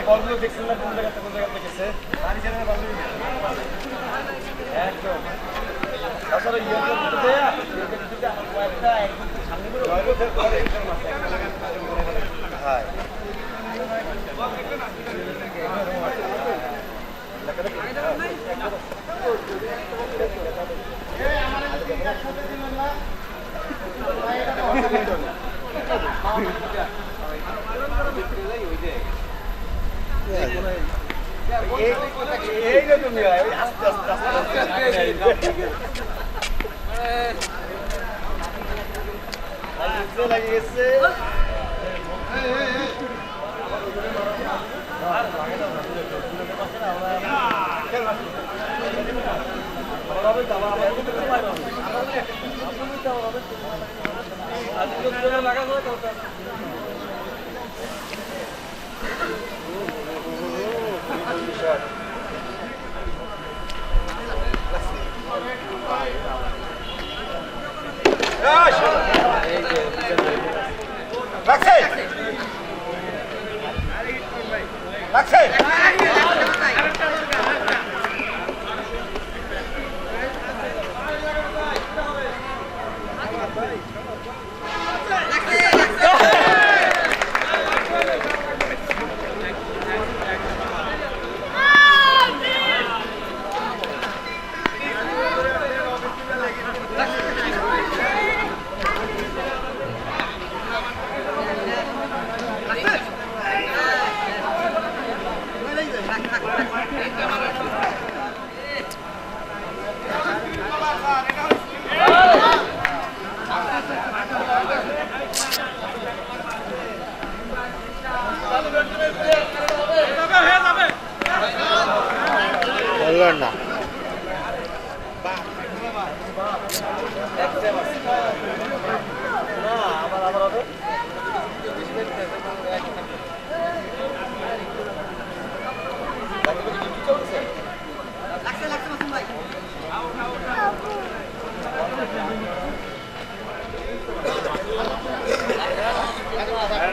বলগুলো দেখছেন না কোন জায়গাতে গেছে পানি ছেড়ে বল একদম তাছাড়া ইয়ের মধ্যে একটা একদম সামনে করে হ্যাঁ এইরকমই হয় আস্তে আস্তে আস্তে আস্তে লাগে গেছে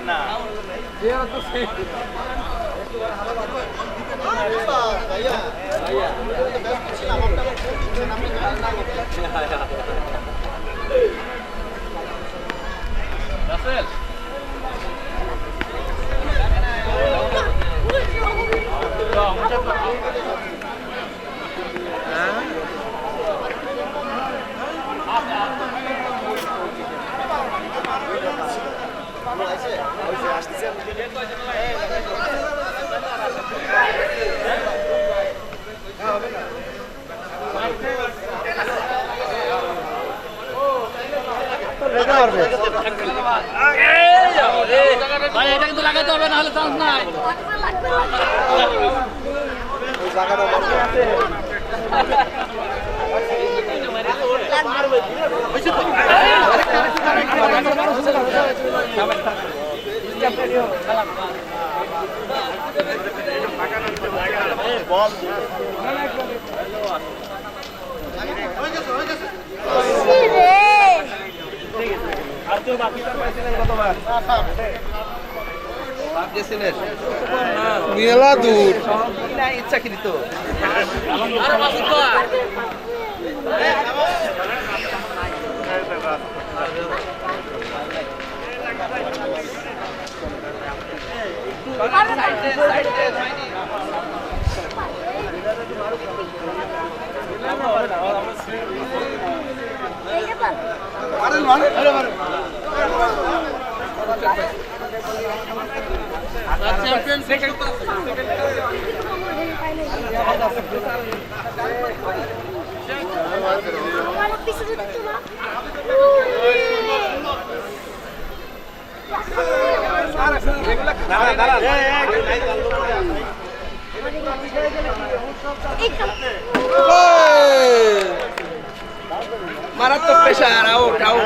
না এটা কিন্তু লাগাইতে হবে না হলে চান্স নাই মেলা দূর ইচ্ছাকৃত মারাত্মক প্রেসার আউট আউট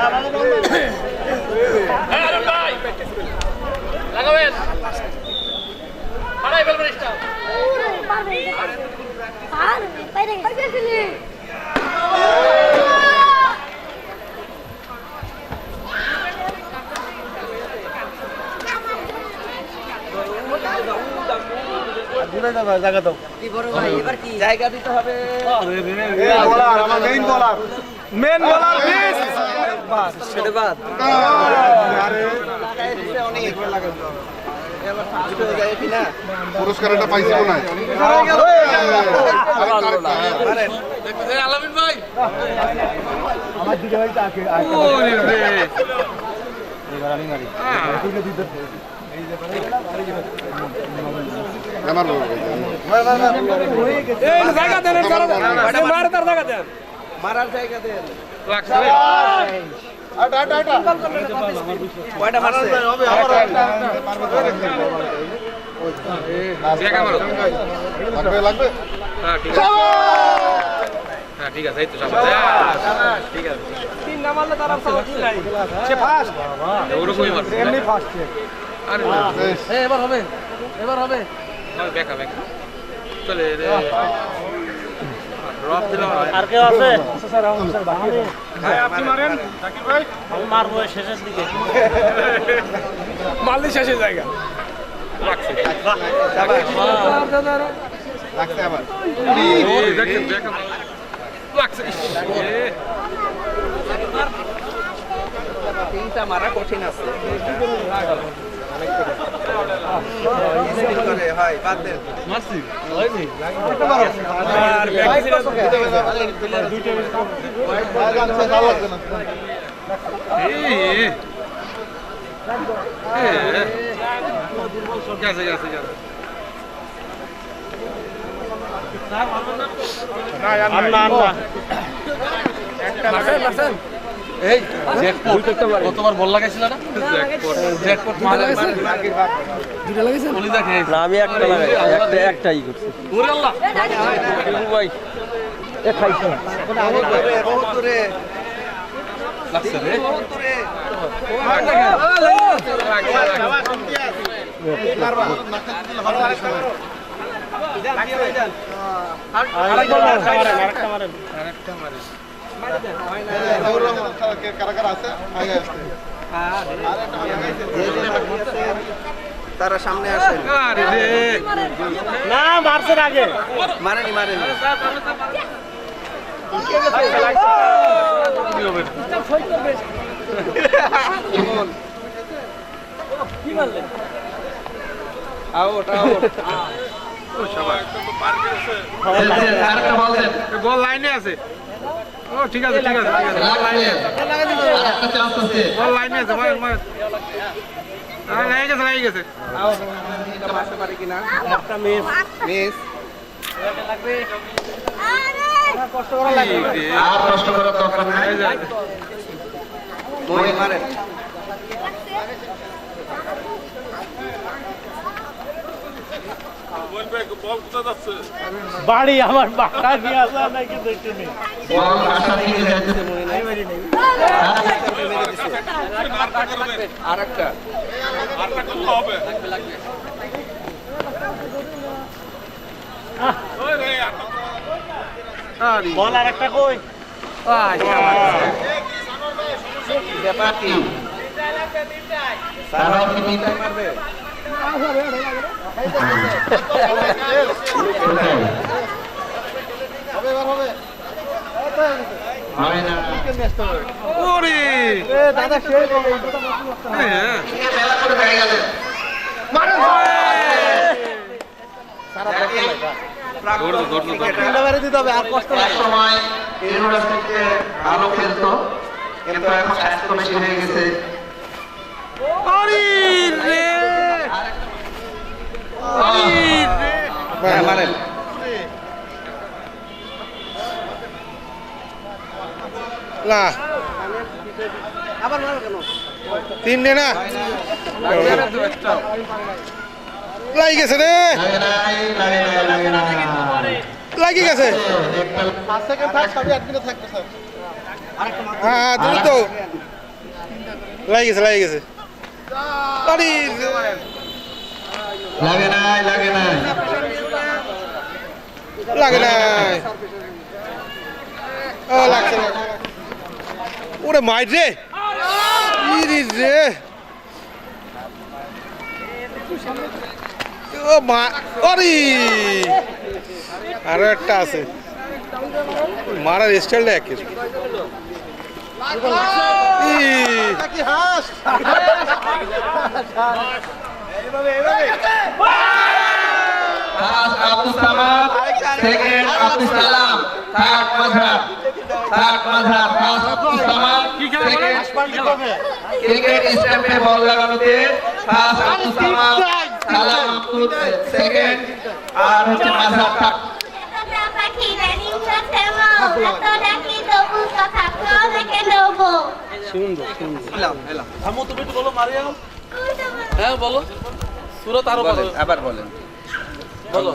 লাগাবেন পাড়াই ফেলবেন স্টার পারবে বাইরে গেছিলি বুঝাই দাও ভাই, জায়গা দাও। কি বড় ভাই এবার কি জায়গা দিতে হবে। আমার মেইন বলার মিস বাস, সেটা বাদ। পুরস্কার এটা পাইছি মনে হয় আলামিন ভাই আমার দিকে ভাই তাকে ওরে রে আমার এই জায়গা দেন কারণ মার তার জায়গা দেন মারার জায়গা দেন। লাগছে রে আটা আটা আটা কয়টা মারছে? জায়গা মারো লাগবে লাগবে হ্যাঁ ঠিক আছে হ্যাঁ ঠিক আছে এই তো সামনে ঠিক আছে তিন না মারলে তার আর সাহস নাই। সে ফার্স্ট। ওরকমই মারছে এমনি ফার্স্ট। আরে বেশ এবার হবে। এবার হবে। বেকা বেকা চলে রে ড্রপ দিলাম আর কেউ আছে? স্যার আমার স্যার বাকি। ভাই আপনি মারেন জাকির ভাই আমি মারবো শেষের দিকে। মারলে শেষে জায়গা লাগছে লাগছে আবার এই দেখেন বেকা লাগছে তিনটা মারা কঠিন আছে। হয় বাদ দেন। মারছি আর ব্যাক এই গেছে গেছে গেছে এই জ্যাকপট কতবার বল লাগাইছিল না? জ্যাকপট মারা দুটো লাগাইছেন? কলিজা খেয়েছে। না আমি একটা লাগাই একটাই করছি। ওরে আল্লাহ ভাই এ খাইছে বহুত দূরে লাগছে রে বহুত দূরে আরেকটা মারে কারা কারা আছে আগে আসতে তারা সামনে আসেন। আরে রে না মারছেন আগে মারেনি মারেনি কি হবে আউট আউট ও শাবাশ বল লাইনে আছে ও ঠিক আছে ঠিক আছে ঠিক আছে বল লাইনে আছে বল লাইনে আছে মার মার লাগে গেছে এটা মারতে পারে কিনা একটা মিস মিস লাগবে কষ্ট করা লাগবে আর কষ্ট করার দরকার নাই মই মারে বাড়ি আমার বাড়া কি আছে নাকি দেখতে নেই আরেকটা বল আরেকটা কই ব্যাপার কি মারবে ওরে দাদা হ্যাঁ দিতে হবে আর কষ্ট সময় ইউনিভার্সিটিতে ভালো খেলতো কিন্তু এখন স্বাস্থ্য বেশি হয়ে গেছে আরে রে মারেন না আবার মারো কেন তিনটে না লাগি গেছে রে লাগি গেছে হ্যাঁ তুমি তো লাগি গেছে লাগি গেছে আরে লাগে নাই লাগে নাই লাগে নাই ও লাগছে ওরে মাইর রে ইরি রে ও মা আরে আরো একটা আছে মারার স্টাইলটা একই Abdul Samad, second Abdul Salam, third Mazhar, first Abdul Samad, cricket স্ট্যাম্পে বল লাগানোতে ফার্স্ট আব্দুল সামাদ, সালাম আব্দুল সেকেন্ড, আর হচ্ছে মাজহার থার্ড। হ্যাঁ বলো সুরত আরো বলো আবার বলেন বলো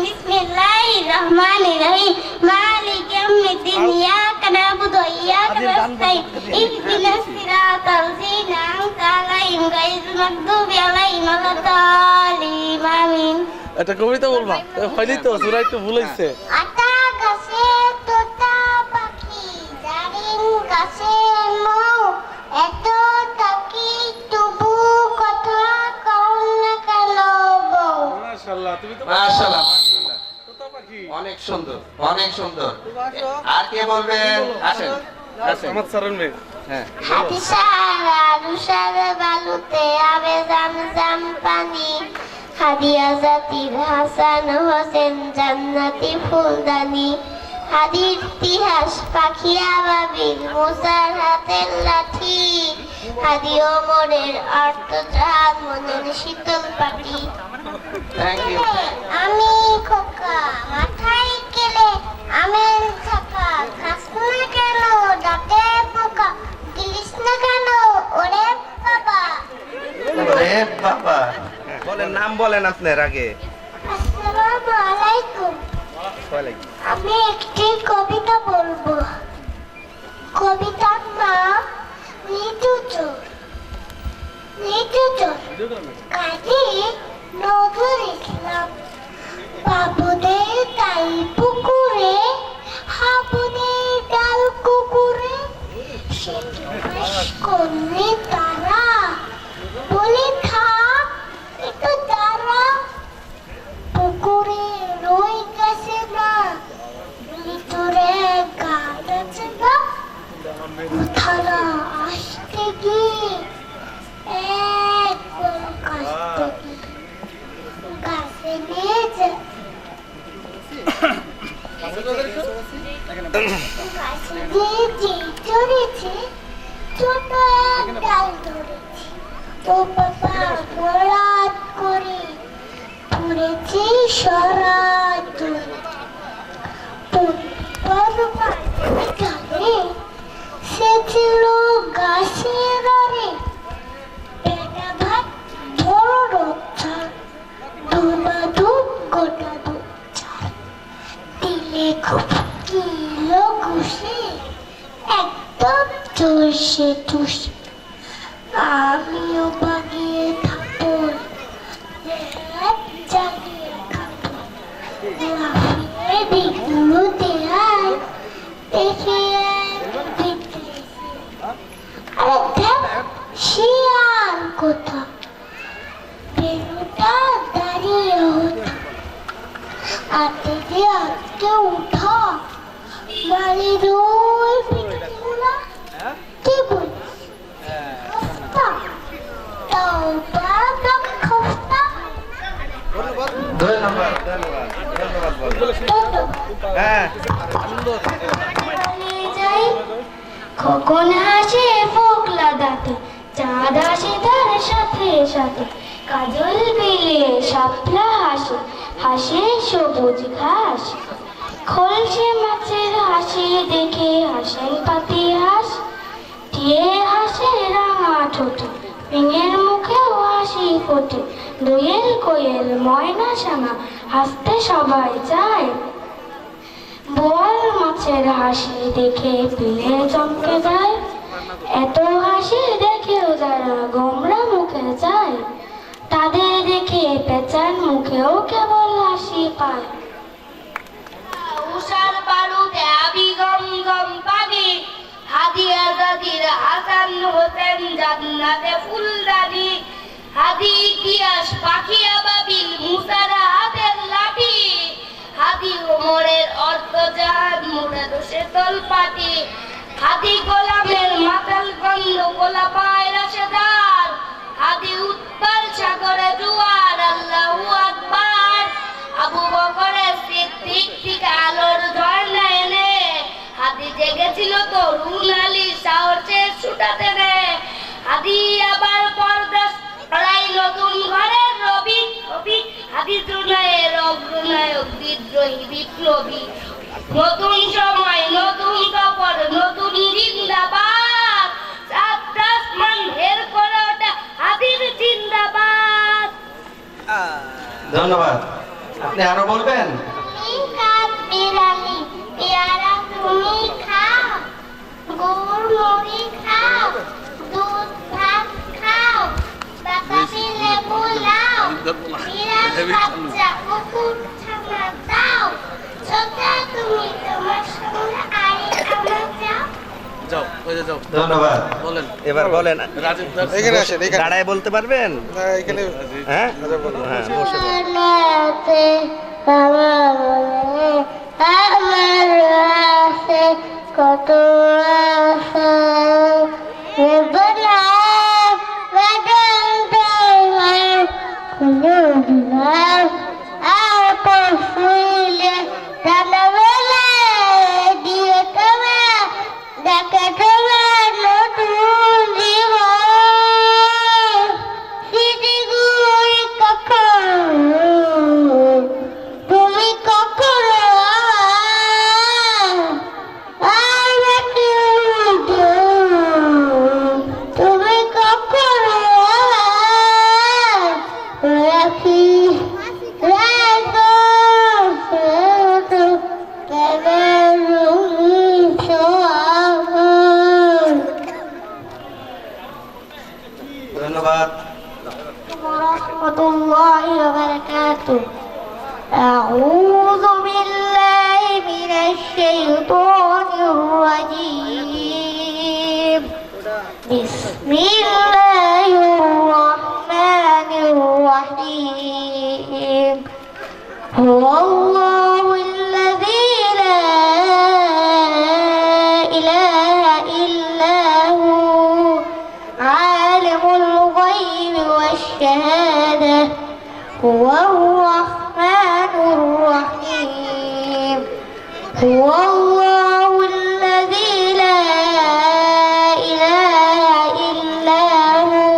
বিসমিল্লাহিররহমানিররহিম মালিক ইয়াউমিদ্দিন ইয়াকা না'বুদু ওয়া ইয়াকা নাস্তাঈন ইহদিনাস সিরাতাল লাযীনা আন'আমতা আলাইহিম গায়রিল মাগদুবি আলাইহিম ওয়ালাদ-দাল্লিন আমিন। একটা কবিতা বলবা হয়নি তো সুরা একটু ভুল হইছে। আতা গাছে তোতা পাখি দারিং গাছে মৌ এত তাকি তবু কথা কও না কেন বউ। মাশাআল্লাহ তুমি তো মাশাআল্লাহ, তোতা পাখি অনেক সুন্দর, অনেক সুন্দর। আর কে বলবেন? আসেন আসেন। আমার সারণ মে হ্যাঁ, হাদিসারা রুসারা বালুতে আবে জামজাম পানি হাদিয়া জাতির হাসান হোসেন জান্নাতি ফুলদানি হাদির ইতিহাস পাখি আবাবিল মুসার হাতের লাঠি হাদি ওমরের অর্থ জাহাজ মনের শীতল পাটি। Thank you. আমি খোকা মাথায় গেলে আমের থাকা খাস না কেন দাঁতে পোকা গিলিস না কেন ওরে বাবা। ওরে বাবা বলেন নাম বলেন আপনার আগে আসসালামু আলাইকুম। আমি একটি কবিতা বলবো। কবিতার নাম নিচুচোর। নিচুচোর কাজী নজরুল ইসলাম। বাবুদের তাই পুকুরে হাবুদের ডাল কুকুরে সেটি বেশ করলে তারা বলে থাক একটু তারা পুকুরে রই গেছে না ভিতরে গাছ আছে না তারা আসতে গিয়ে একদম কাছতে গিয়ে গাছে নিয়েছে গাছে দিয়ে যে চড়েছে ছোট এক ডাল ধরেছে তো বাবা হঠাৎ করে পড়েছে সরাত সে ছিল গাছের আরে পেটা ভাত বড় রক্ষা ধুমা ধূপ গোটা ধূপ দিলে খুব কিলো ঘুষে একদম চষে টুসে আমিও বাগিয়ে থাপড় জাগিয়ে খাবো লাফিয়ে দেখলো দেয়াল দেখে আরে দেখ শিয়াল কোথা বেলুটা দাঁড়িয়ে হতো আতে যে আজকে উঠা বাড়ির ওই পিঠেগুলা কি বলিস তাও পারা খস্তা কখন হাসে ফোকলা দাঁতে চাঁদ আসে তার সাথে সাথে কাজল বিলিয়ে শাপলা হাসে হাসে সবুজ ঘাস খলসে মাছের হাসি দেখে হাসেন পাতি হাস টিয়ে হাসে রাঙা ঠোঁটে পিঙের মুখেও হাসি ফোটে দোয়েল কোয়েল ময়না সাঙা হাসতে সবাই যায় বোয়াল মাছের হাসি দেখে পিলে চমকে যায় এত হাসি দেখেও যারা গোমরা মুখে যায় তাদের দেখে পেঁচার মুখেও কেবল হাসি পায় উষার বালুতে আবি গম গম পাবি হাদিয়া জাতির হাসান হোসেন জান্নাতে ফুলদানি হাদি ইতিহাস পাখি আবাবিল মুসারা হাতের লাঠি হাদি ওমরের অর্থ জাহাজ মুরাদ শেতল পাটি হাদি গোলামের মাতাল গন্ধ গোলা পায় রাশেদার হাদি উত্তাল সাগরে জোয়ার আল্লাহু আকবার আবু বকরের সিদ্দিক থেকে আলোর ঝর্ণা এনে হাদি জেগেছিল তরুণ আলী সাহসের ছুটাতে রে হাদি আবার পর্দা সরাই নতুন ঘরের রবি রবি হাদি জুনায়ের অগ্রনায়ক বিদ্রোহী বিপ্লবী নতুন সময় নতুন সফর নতুন জিন্দাবাদ সাত আসমান হের করে ওটা হাদির জিন্দাবাদ। ধন্যবাদ। আপনি আরো বলবেন? বিরানি পেয়ারা তুমি খাও গরুর মুড়ি খাও দুধ ভাত খাও বাতাবি লেবু লাও বিরাট বাচ্চা কুকুর ছানা দাও সোজা তুমি তোমার সঙ্গে আরে আমার যাও। যাও ওই যে যাও ধন্যবাদ। বলেন এবার বলেন। রাজীব এখানে আসেন, এখানে। দাঁড়ায় বলতে পারবেন? না, এখানে হ্যাঁ আচ্ছা, বলুন। হ্যাঁ বসে বলুন। আমার আছে কত আশা বেদনা বেদনা আর পশুলে জানাবেলা দিয়ে তোমার দেখে তোমার নতুন জীবন স্মৃতিগুলি কখন তুমি কখনো আমাকে তুমি কখনো রাখি রাখো ধন্যবাদ। ورحمة الله وبركاته أعوذ بالله من الشيطان الرجيم بسم الله الرحمن الرحيم هو الله الذي لا إله إلا هو عالم الغيب والشهادة هو الرحمن الرحيم هو الله الذي لا إله إلا هو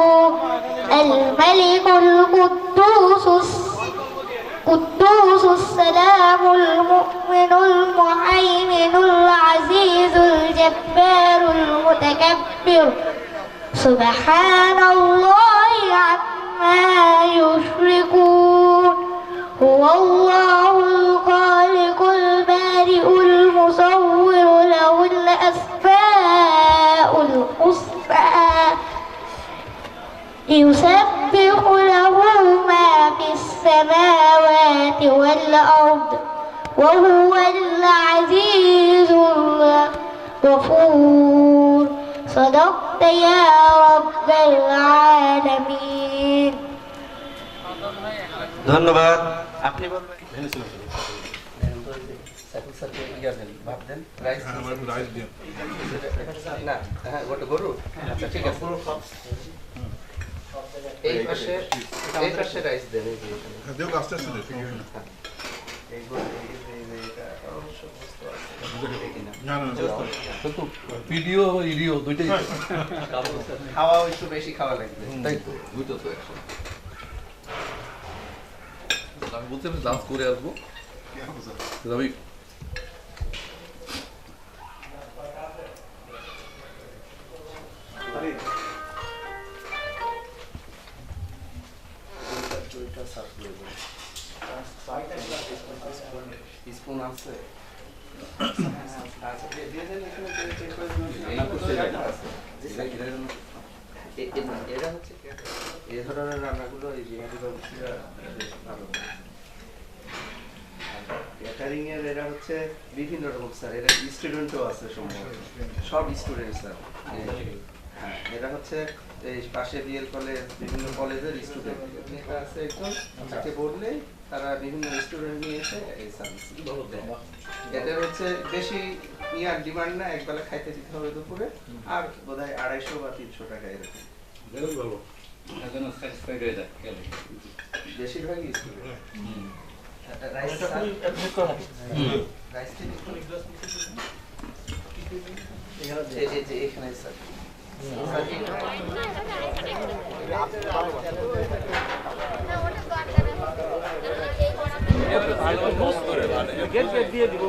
الملك القدوس السلام المؤمن المهيمن العزيز الجبار المتكبر سبحان الله عما يشركون هو الله الخالق البارئ المصور له الأسماء الحسنى يسبح له ما في السماوات والأرض وهو العزيز الغفور صدقت يا رب العالمين. ধন্যবাদ। আপনি বলবেন? ভাবতেন রাইস না হ্যাঁ ওটা গরু আচ্ছা ঠিক আছে এই পাশে রাইস দেন এই যে দেও কাজটা শুনে না না কিন্তু ভিডিও ইডিও দুইটাই খাওয়া একটু বেশি খাওয়া লাগবে। তাই তো দুটো তো একসাথে আমি বলছি আমি লাঞ্চ করে আসবো আমি স্পুন আছে? এরা হচ্ছে এই ধরনের রান্নাগুলো এই ক্যাটারিং এর এরা হচ্ছে বিভিন্ন রকম স্যার, এরা স্টুডেন্টও আছে সম্ভবত, সব স্টুডেন্ট স্যার। হ্যাঁ, এরা হচ্ছে এই পাশে বিএল কলেজ, বিভিন্ন কলেজের স্টুডেন্ট। এটা আছে একজন, তাকে বললেই তারা বিভিন্ন স্টুডেন্ট নিয়ে এসে এই সার্ভিস দেয়। এদের হচ্ছে বেশি ইয়ার ডিমান্ড না, একবেলা খাইতে দিতে হবে দুপুরে, আর বোধহয় 250 বা 300 টাকা এরকম। বেশিরভাগই স্টুডেন্ট। রাইস এখানে স্যার দিয়ে দিব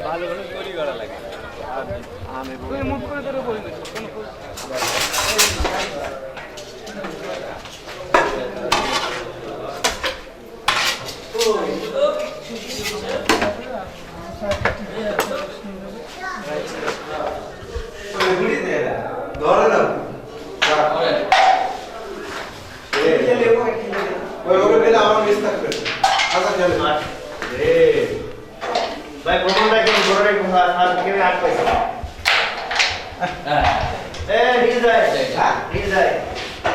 ভালো ভালো তৈরি করা লাগে মুখ করে ধরে বলি ভাই প্রথমটা কি বড় রে কোথা আর কি আট পয়সা এ ঠিক যায় হ্যাঁ ঠিক যায়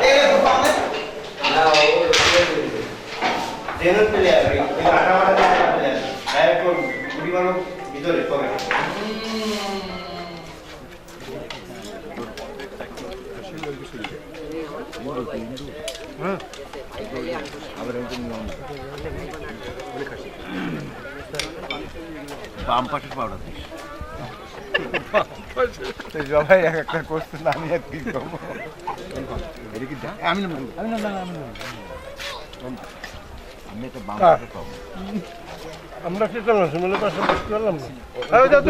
এ পাবে না ও দেন পেলে আর এই আটা মাটা পেলে ডাইরেক্ট গুড়ি মারো ভিতরে পড়ে বাম পাশের পাউডার দিস সবাই এক একটা কোশ্চেন আমি আর কি করব আমি একটা বাম পাশে পাবো আমরা কি করলাম সুমলে পাশে বসে করলাম না আরে দাও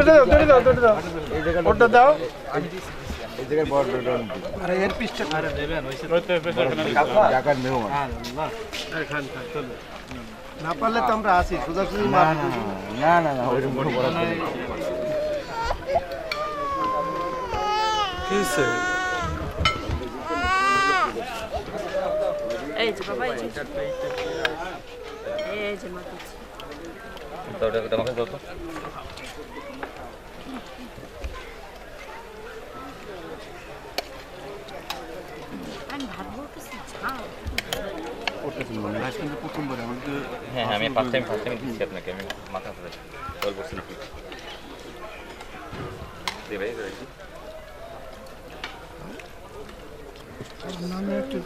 এই জায়গা ওটা দাও এই জায়গায় বড় ডন আরে এর পিসটা আরে দেবেন হইছে জায়গার মেহমান আল্লাহ আরে খান চলো না পারলে তো আমরা আসি সোজাসুজি না না না না ওইরকম বড় বড় কিসে এই যে বাবা এই যে মা আমাকে দাও তো। আমি ভাত বলতেছি ছাড় হ্যাঁ হ্যাঁ আমি ফার্স্ট টাইম দিচ্ছি আপনাকে, আমি মাথা ধরে কল করছি নাকি দে ভাই রয়েছি নামে একটু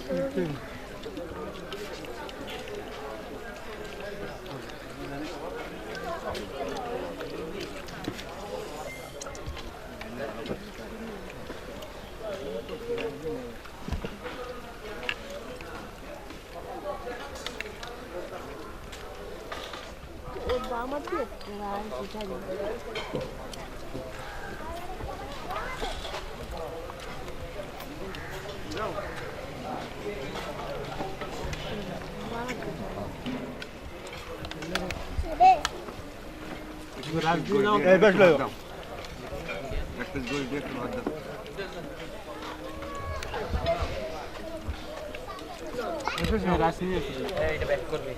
এই বেশ লও একটা গোল দিয়ে একটু ভাত দাও এইটা ব্যাক করবি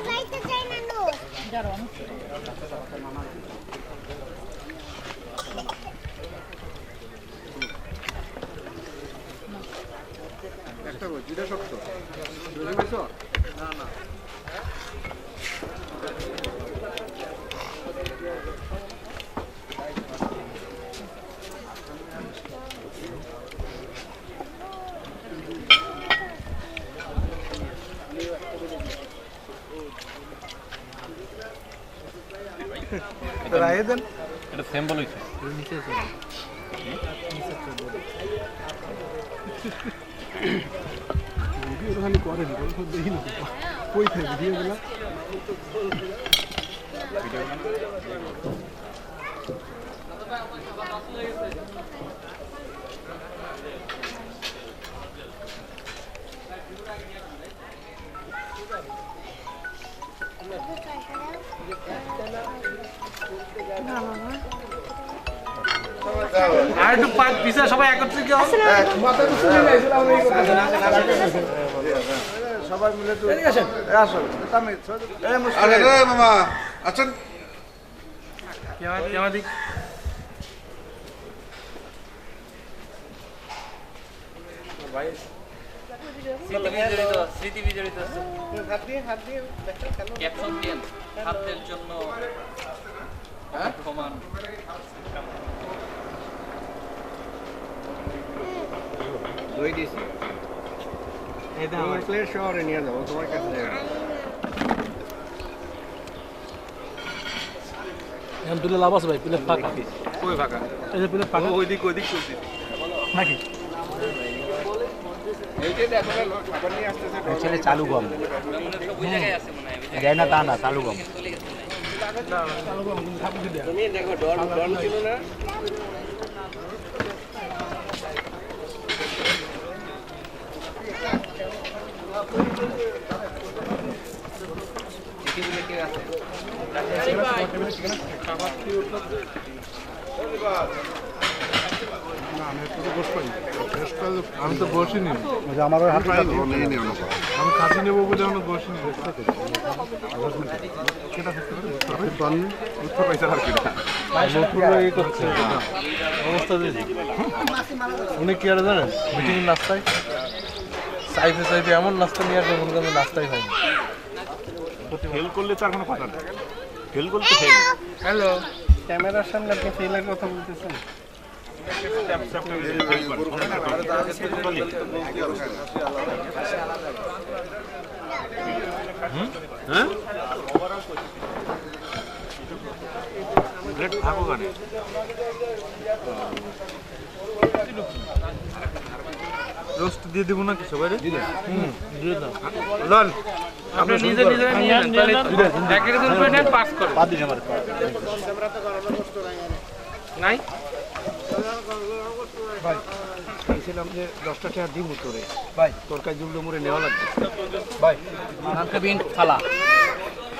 খাইতে চাই না নো একটা কই দুইটা শক্ত বুঝে গেছো না না রায়দেন এটা সেম বলেছে নিচে আছে নিচে আছে খালি করে দেখি না কই থেকে দিয়ে দিলাম আর একটু পিছা সবাই একত্রে কি হবে সবাই মিলে তো আসো মামা আছেন কেমাদি স্মৃতি বিজড়িত ক্যাপশন দিন হাতের জন্য প্রমাণ দই দিছি এই দাও আমার প্লেট শহরে নিয়ে যাবো তোমার কাছে যাবে এখন তুলে লাভ আছে ভাই প্লেট ফাঁকা কই ফাঁকা এই যে প্লেট ফাঁকা ওইদিক চলছে নাকি ছেলে চালু গম ওই জায়গায় আছে মনে হয় দেয় না তা না চালু গম তুমি দেখো ডন ছিল না আমি তো বসিনি আমার হাতে আমি কাছে নেবো বলে আমরা বসিনি অবস্থা দিয়েছি উনি কি আর জানেন মিটিং নাস্তায় চাইতে চাইতে এমন নাস্তা নিয়ে আসবে মনে করেন নাস্তাই হয়নি ফেল করলে তো আর কোনো কথা নেই ফেল করলে ফেল হ্যালো ক্যামেরার সামনে আপনি ফেলের কথা বলতেছেন থাকো গানে রোস্ট দিয়ে দেবো না কিছু বাইরে দিয়ে দাও লন আপনি নিজে নিজে নিয়ে নেন তাহলে প্যাকেটে দুটো নেন পাস করে বাদ দিন আমার নাই বলছিলাম যে 10টা টাকা দিব তোরে ভাই তোর কাছে জুলদো মুড়ে নেওয়া লাগবে ভাই নানকা বিন খালা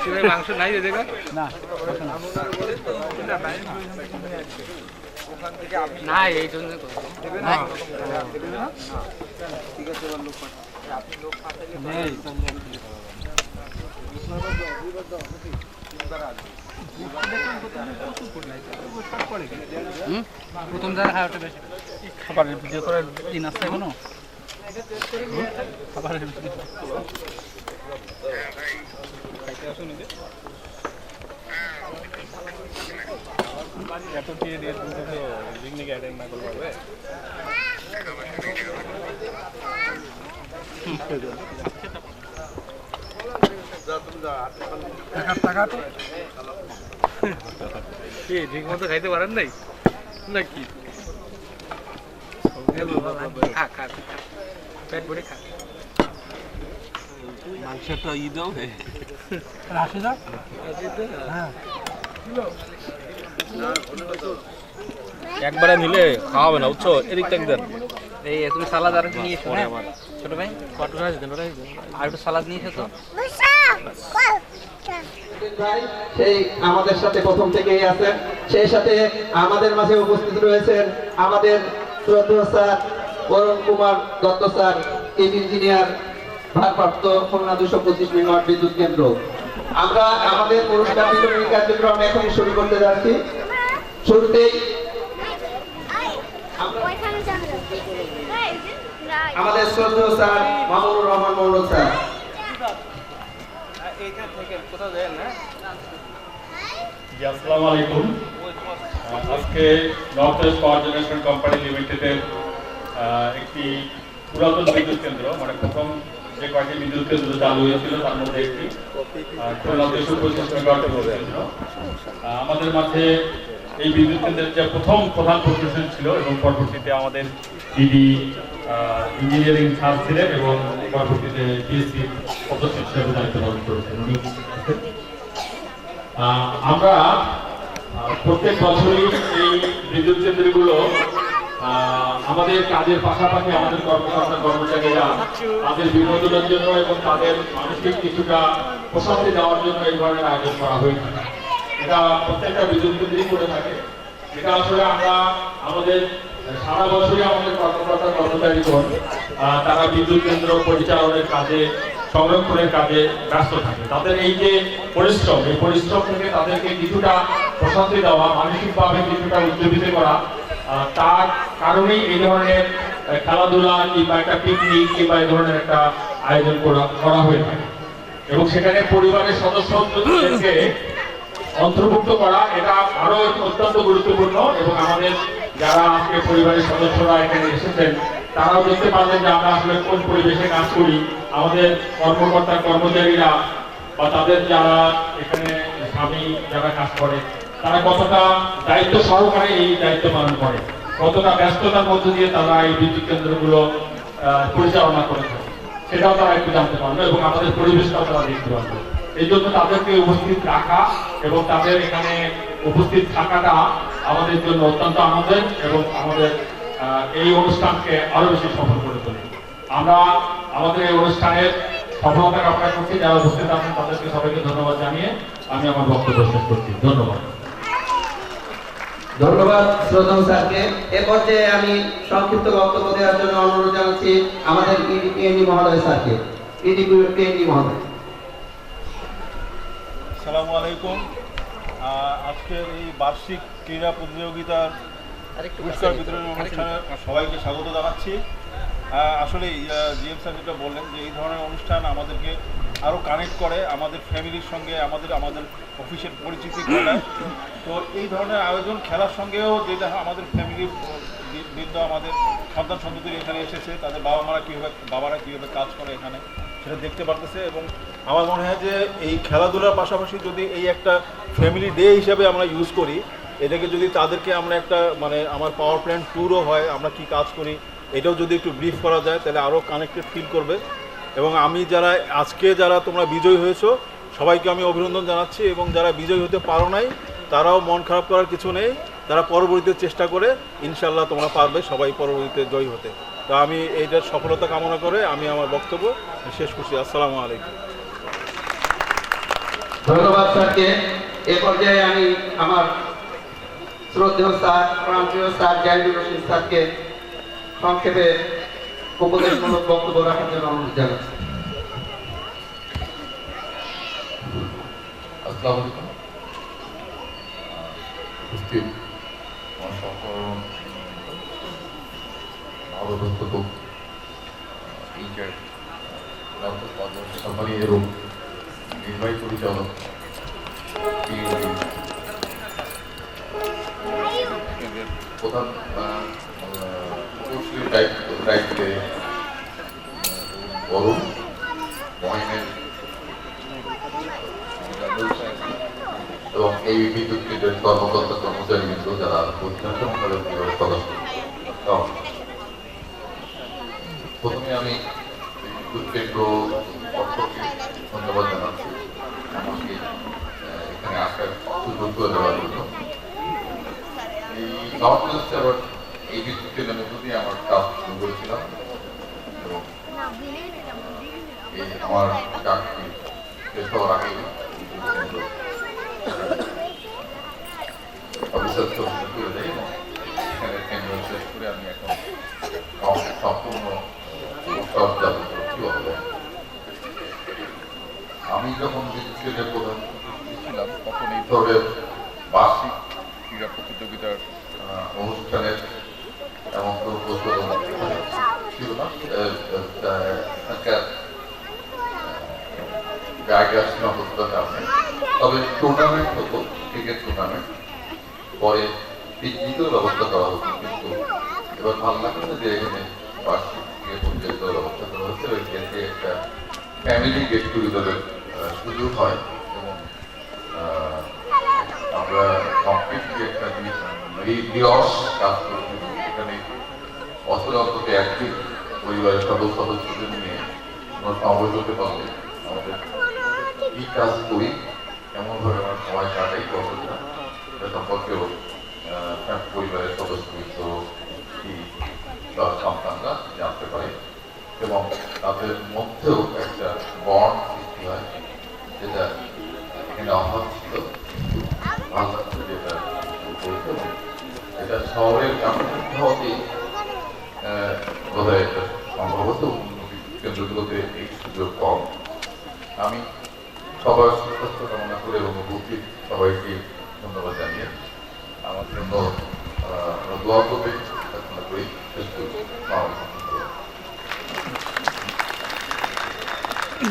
শিবের মাংস নাই রে দেখা না না এই জন্য প্রথম যারা খাওয়াটা বেশি খাবারের ভিডিও করে এই নাস্তা এখনো খাবারের ভিডিও এত টিয়ে দিয়ে তুমি তো পিকনিক অ্যাটেন্ড না করতে পারবে টাকা তো কি ঠিক মতো খাইতে পারেন নাই নাকি খা খা পেট ভরে খা মাংসটা ই দাও রাশিদা হ্যাঁ একবারে নিলে খাওয়াবে না বুঝছো এদিক থেকে দেন এই তুমি সালাদ আর নিয়ে এসো আমার ছোট ভাই কত রাইস দেন আর একটু সালাদ নিয়ে এসো তো সেই আমাদের সাথে প্রথম থেকেই আছেন সেই সাথে আমাদের মাঝে উপস্থিত রয়েছেন আমাদের শ্রদ্ধেয় sir Barun Kumar Dutta sir chief engineer ভারপ্রাপ্ত খুলনা 225 মেগাওয়াট বিদ্যুৎ কেন্দ্র। আমরা আমাদের পুরস্কার বিতরণী কার্যক্রম এখনই শুরু করতে যাচ্ছি। শুরুতেই আমাদের শ্রদ্ধেয় স্যার মামুনুর রহমান মৌলভী স্যার আসসালামু আলাইকুম। আজকে নর্থ ওয়েস্ট পাওয়ার জেনারেশন কোম্পানি লিমিটেডের একটি পুরাতন বিদ্যুৎ কেন্দ্র, মানে প্রথম যে কয়েকটি বিদ্যুৎ কেন্দ্র চালু হয়েছিল তার মধ্যে একটি খুলনা 225 মেগাওয়াটের বিদ্যুৎ কেন্দ্র। আমাদের মাঝে এই বিদ্যুৎ কেন্দ্রের যে প্রথম প্রধান প্রকৌশলী ছিল এবং পরবর্তীতে আমাদের ইডি ইঞ্জিনিয়ারিং স্যার ছিলেন এবং পরবর্তীতে ডিএসসি সদস্য হিসেবে দায়িত্ব পালন করেছেন উনি। আমরা প্রত্যেক বছরই এই বিদ্যুৎ কেন্দ্রগুলো আমাদের কাজের পাশাপাশি আমাদের কর্মকর্তা কর্মচারীরা তাদের বিনোদনের জন্য এবং তাদের মানসিক কিছুটা প্রশান্তি দেওয়ার জন্য এই ধরনের আয়োজন করা হয়ে থাকে। এটা প্রত্যেকটা বিদ্যুৎ কেন্দ্রই করে থাকে। এটা আসলে আমরা আমাদের সারা বছরই আমাদের কর্মকর্তা কর্মচারীগণ তারা বিদ্যুৎ কেন্দ্র পরিচালনের কাজে সংরক্ষণের কাজে ব্যস্ত থাকে। তাদের এই যে পরিশ্রম, এই পরিশ্রম থেকে তাদেরকে কিছুটা প্রশান্তি দেওয়া, মানসিকভাবে কিছুটা উজ্জীবিত করা, তার কারণেই এই ধরনের খেলাধুলা কিংবা একটা পিকনিক কিংবা এই ধরনের একটা আয়োজন করা হয়ে থাকে। এবং সেখানে পরিবারের সদস্যদেরকে অন্তর্ভুক্ত করা এটা আরো অত্যন্ত গুরুত্বপূর্ণ। এবং আমাদের যারা আজকে পরিবারের সদস্যরা এখানে এসেছেন তারাও দেখতে পারবেন যে আমরা আসলে কোন পরিবেশে কাজ করি। আমাদের কর্মকর্তা কর্মচারীরা বা তাদের যারা এখানে স্বামী যারা কাজ করে তারা কতটা দায়িত্ব সহকারে এই দায়িত্ব পালন করে, কতটা ব্যস্ততার মধ্য দিয়ে তারা এই বিদ্যুৎ কেন্দ্রগুলো পরিচালনা করে থাকে, সেটাও তারা একটু জানতে পারবে এবং আমাদের পরিবেশটাও তারা দেখতে পারবে। এই জন্য তাদেরকে উপস্থিত রাখা এবং তাদের এখানে উপস্থিত থাকাটা আমাদের জন্য অত্যন্ত আনন্দের এবং আমাদের এই অনুষ্ঠানকে আরো বেশি সফল করে তোলে। আমরা আমাদের এই অনুষ্ঠানের সফলতা কামনা করছি। যারা উপস্থিত আছেন তাদেরকে সবাইকে ধন্যবাদ জানিয়ে আমি আমার বক্তব্য শেষ করছি। ধন্যবাদ। ধন্যবাদ শ্রদ্ধেয় স্যারকে। এ পর্যায়ে আমি সংক্ষিপ্ত বক্তব্য দেওয়ার জন্য অনুরোধ জানাচ্ছি আমাদের ইডিপিএনডি মহোদয় স্যারকে। ইডিপিএনডি মহোদয়। আসসালামু আলাইকুম। আজকের এই বার্ষিক ক্রীড়া প্রতিযোগিতার পুরস্কার বিতরণী অনুষ্ঠানে সবাইকে স্বাগত জানাচ্ছি। আসলে জিএম স্যার যেটা বললেন যে এই ধরনের অনুষ্ঠান আমাদেরকে আরও কানেক্ট করে আমাদের ফ্যামিলির সঙ্গে, আমাদের অফিসের পরিচিতি ঘটায়। তো এই ধরনের আয়োজন খেলার সঙ্গেও যেটা আমাদের ফ্যামিলির বৃদ্ধ আমাদের সন্তান সন্ততি এখানে এসেছে, তাদের বাবারা কীভাবে কাজ করে এখানে সেটা দেখতে পারতেছে। এবং আমার মনে হয় যে এই খেলাধুলার পাশাপাশি যদি এই একটা ফ্যামিলি ডে হিসাবে আমরা ইউজ করি, এটাকে যদি তাদেরকে আমরা একটা আমার পাওয়ার প্ল্যান্ট ট্যুরও হয়, আমরা কি কাজ করি এটাও যদি একটু ব্রিফ করা যায় তাহলে আরও কানেক্টেড ফিল করবে। এবং আমি যারা তোমরা বিজয়ী হয়েছো সবাইকে আমি অভিনন্দন জানাচ্ছি। এবং যারা বিজয়ী হতে পারো নাই তারাও মন খারাপ করার কিছু নেই, তারা পরবর্তীতে চেষ্টা করে ইনশাল্লাহ তোমরা পারবে সবাই পরবর্তীতে জয়ী হতে। তো আমি এইটার সফলতা কামনা করে আমি আমার বক্তব্য শেষ করছি। আসসালামু আলাইকুম। ধন্যবাদ স্যারকে। এ পর্যায়ে আমি আমার শ্রদ্ধেয় স্যার, প্রাণপ্রিয় স্যার জাহিদুর রশিদ স্যারকে সংক্ষেপে উপদেশমূলক বক্তব্য রাখার জন্য অনুরোধ জানাচ্ছি। আসসালামু আলাইকুম। উপস্থিত আমার সকল অবস্থক টিচার, সম্মানী এবং নির্বাহী পরিচালক, প্রধান দায়িত্বে অরুণ মহিনের এবং এই বিদ্যুৎ কেন্দ্রের কর্মকর্তা কর্মচারীবৃন্দ যারা পরিচালনা সদস্য। প্রথমে আমি বিদ্যুৎ কেন্দ্র পক্ষকে ধন্যবাদ জানাচ্ছি আমাকে এখানে আসার সুযোগ করে দেওয়ার জন্য। এই নর্থ আবার এই বিদ্যুৎ কেন্দ্রের মধ্য দিয়ে আমার কাজ শুরু করেছিলাম এবং এই আমার চাকরি শেষ হওয়ার আগে অফিসার করে দেয় এবং এখানে কেন্দ্র শেষ করে আমি এখন সম্পূর্ণ আমি যখন বিদ্যুৎ কেন্দ্রের প্রধান ছিলাম তখন এই ধরনের বার্ষিক ক্রীড়া প্রতিযোগিতার অনুষ্ঠানের এমন কোনো প্রচলন ছিল না, আগে আসছিল কারণে। তবে টুর্নামেন্ট হতো, ক্রিকেট টুর্নামেন্ট, পরে পিকনিকের ব্যবস্থা করা হতো। কিন্তু এবার ভালো লাগছে যে এখানে বার্ষিক ক্রীড়া প্রতিযোগিতার ব্যবস্থা করা হচ্ছে, ওই ক্ষেত্রে একটা ফ্যামিলি গেট টুগেদারের সুযোগ হয় এবং আমরা কমপ্লিটলি একটা রিওয়ার্স কাজ করছি। এখানে অন্তত একদিন পরিবারের সকল সদস্যদের নিয়ে আমরা সমাবেশ হতে পারলে আমাদের কি কাজ করি, কেমনভাবে আমরা সময় কাটাই কতটা, এটা সম্পর্কেও পরিবারের সদস্য তার সন্তানরা জানতে পারে এবং তাদের মধ্যেও একটা বন্ড সৃষ্টি হয়, যেটা এখানে অভাব ছিল। ভালো লাগছে যেটা বলতে, এটা শহরের হতেই বোধহয় এটা সম্ভবত কেন্দ্রগুলোতে এই সুযোগ কম। আমি সবার সুস্বাস্থ্য কামনা করে এবং উপস্থিত সবাইকে ধন্যবাদ জানিয়ে আমার জন্য দোয়া করবে প্রার্থনা করি।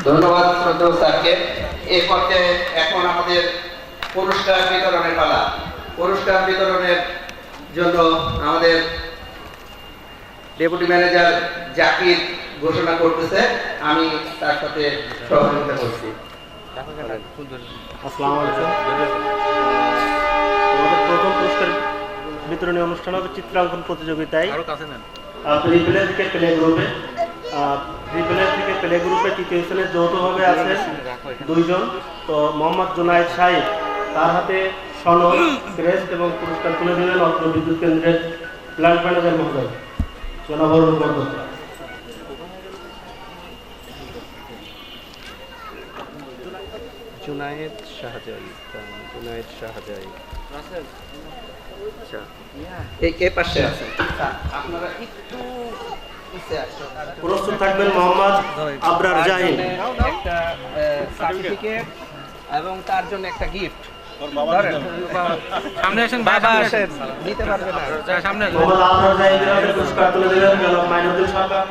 ধন্যবাদ শ্রদ্ধেয় স্যারকে। এই পর্যায়ে এখন আমাদের পুরস্কার বিতরণের পালা। পুরস্কার বিতরণের জন্য আমাদের ডেপুটি ম্যানেজার জাকির ঘোষণা করতেছে, আমি তার সাথে সহযোগিতা করছি। আসসালামু আলাইকুম। আমাদের প্রথম পুরস্কার বিতরণী অনুষ্ঠান হবে চিত্রাঙ্কন প্রতিযোগিতায় রিপ্লে থেকে প্লে গ্রুপে। রিপ্লে থেকে প্লে গ্রুপে তৃতীয় স্থানে যৌথভাবে আছে 2 জন। তো মোহাম্মদ জুনায়েদ সাহিব, তার হাতে সনদ, ক্রেস্ট এবং পুরস্কার তুলে দিলেন অত্র বিদ্যুৎ কেন্দ্রের প্ল্যান্ট ম্যানেজার মহোদয় জনাব অরুণ বর্মন। জুনায়েদ শাহজাহান, জুনায়েদ শাহজাহান। আচ্ছা, এই পাশে আছে, আপনারা একটু প্রস্তুত থাকবেন মোহাম্মদ আবরার জাহিন। একটা সার্টিফিকেট এবং তার জন্য একটা গিফট। সামনে আসেন, বাবা আসেন, নিতে পারবে না, সামনে মোহাম্মদ আবরার জাহিনের পুরস্কার তুলে দিলেন জনাব মাইনুদ্দিন সরকার।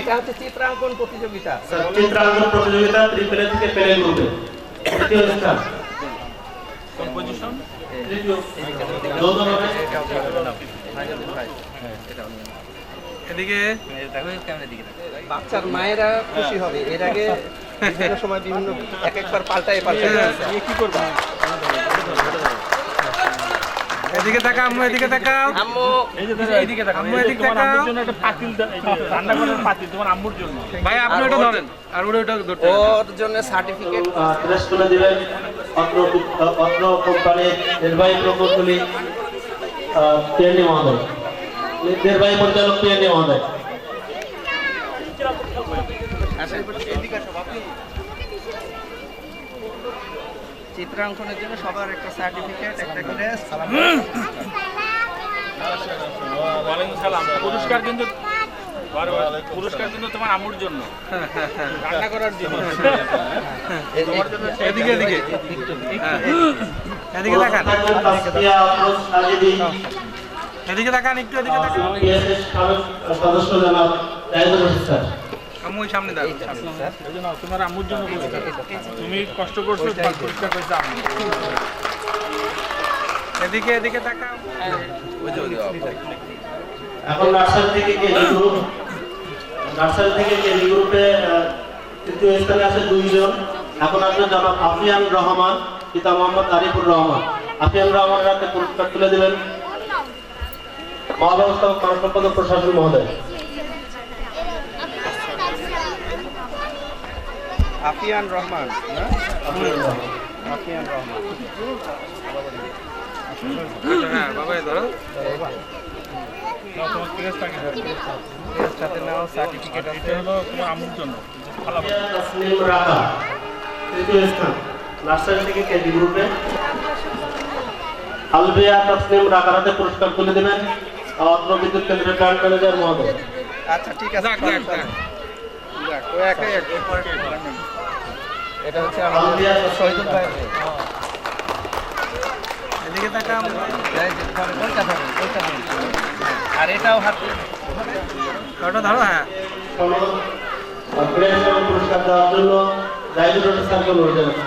এটা হচ্ছে চিত্রাঙ্কন প্রতিযোগিতা। চিত্রাঙ্কন প্রতিযোগিতা রিপ্লে থেকে প্লে গ্রুপে তৃতীয় স্থান। কম্পোজিশন এদিকে বাচ্চার মায়েরা খুশি হবে। এর আগে বিভিন্ন সময় বিভিন্ন একবার পাল্টায় কি করবা? এদিকে তাকাও আম্মু, এদিকে তাকাও আম্মু, এইদিকে তাকাও আম্মু, এদিকে তাকাও। আম্মুর জন্য একটা পাতিল, রান্না করার পাতিল তোমার আম্মুর জন্য। ভাই আপনি ওটা ধরেন আর ওটা ধরতে। ওর জন্য সার্টিফিকেট প্রেস তুলে দিবেন অত্র কোম্পানির নির্বাহী প্রকৌশলী পিএনডি মহোদয়, নির্বাহী পরিচালক পিএনডি মহোদয়। চিত্রাঙ্কনের জন্য সবার একটা সার্টিফিকেট, একটা করে ওয়ালাইকুম সালাম। পুরস্কার কিন্তু তোমার আম্মুর জন্য, রান্না করার জন্য। এদিকে এদিকে এদিকে তাকান, এদিকে তাকান, একটু এদিকে তাকান। সদস্য জনাব রাইদুল স্যার। আম্মু সামনে দাও, তোমার আম্মুর জন্য তুমি কষ্ট করছো, পুরস্কার পাইছো আম্মু। এদিকে এদিকে তাকাও। এখন নার্সারি থেকে কেজি গ্রুপ, নার্সারি থেকে কেজি গ্রুপে তৃতীয় স্থানে আছে 2 জন। এখন আসলে জনাব আফিয়ান রহমান, পিতা মোহাম্মদ আরিফুর রহমান। আফিয়ান রহমানের হাতে পুরস্কার তুলে দিবেন মহাব্যবস্থাপক মানব সম্পদ প্রশাসন মহোদয়। আফিয়ান রহমান, আফিয়ান রহমান। হ্যাঁ বাবা ধরো, সাথে নাও সার্টিফিকেট আছে তোমার আম্মুর জন্য। তাসনিম রাকা তৃতীয় স্থান, নার্সারি থেকে কেজি গ্রুপে। আলবিয়া তাসনিম রাকার হাতে পুরস্কার তুলে দেবেন অত্র বিদ্যুৎ কেন্দ্রের প্ল্যান্ট ম্যানেজার মহোদয়। আচ্ছা ঠিক আছে, এটা হচ্ছে আলবিয়া শহীদুল ভাই। এদিকে তাকাও, আর এটাও হাতে ওটা ধরো। হ্যাঁ পুরস্কার দেওয়ার জন্য রাইদুল স্যারকে অনুরোধ জানাচ্ছি।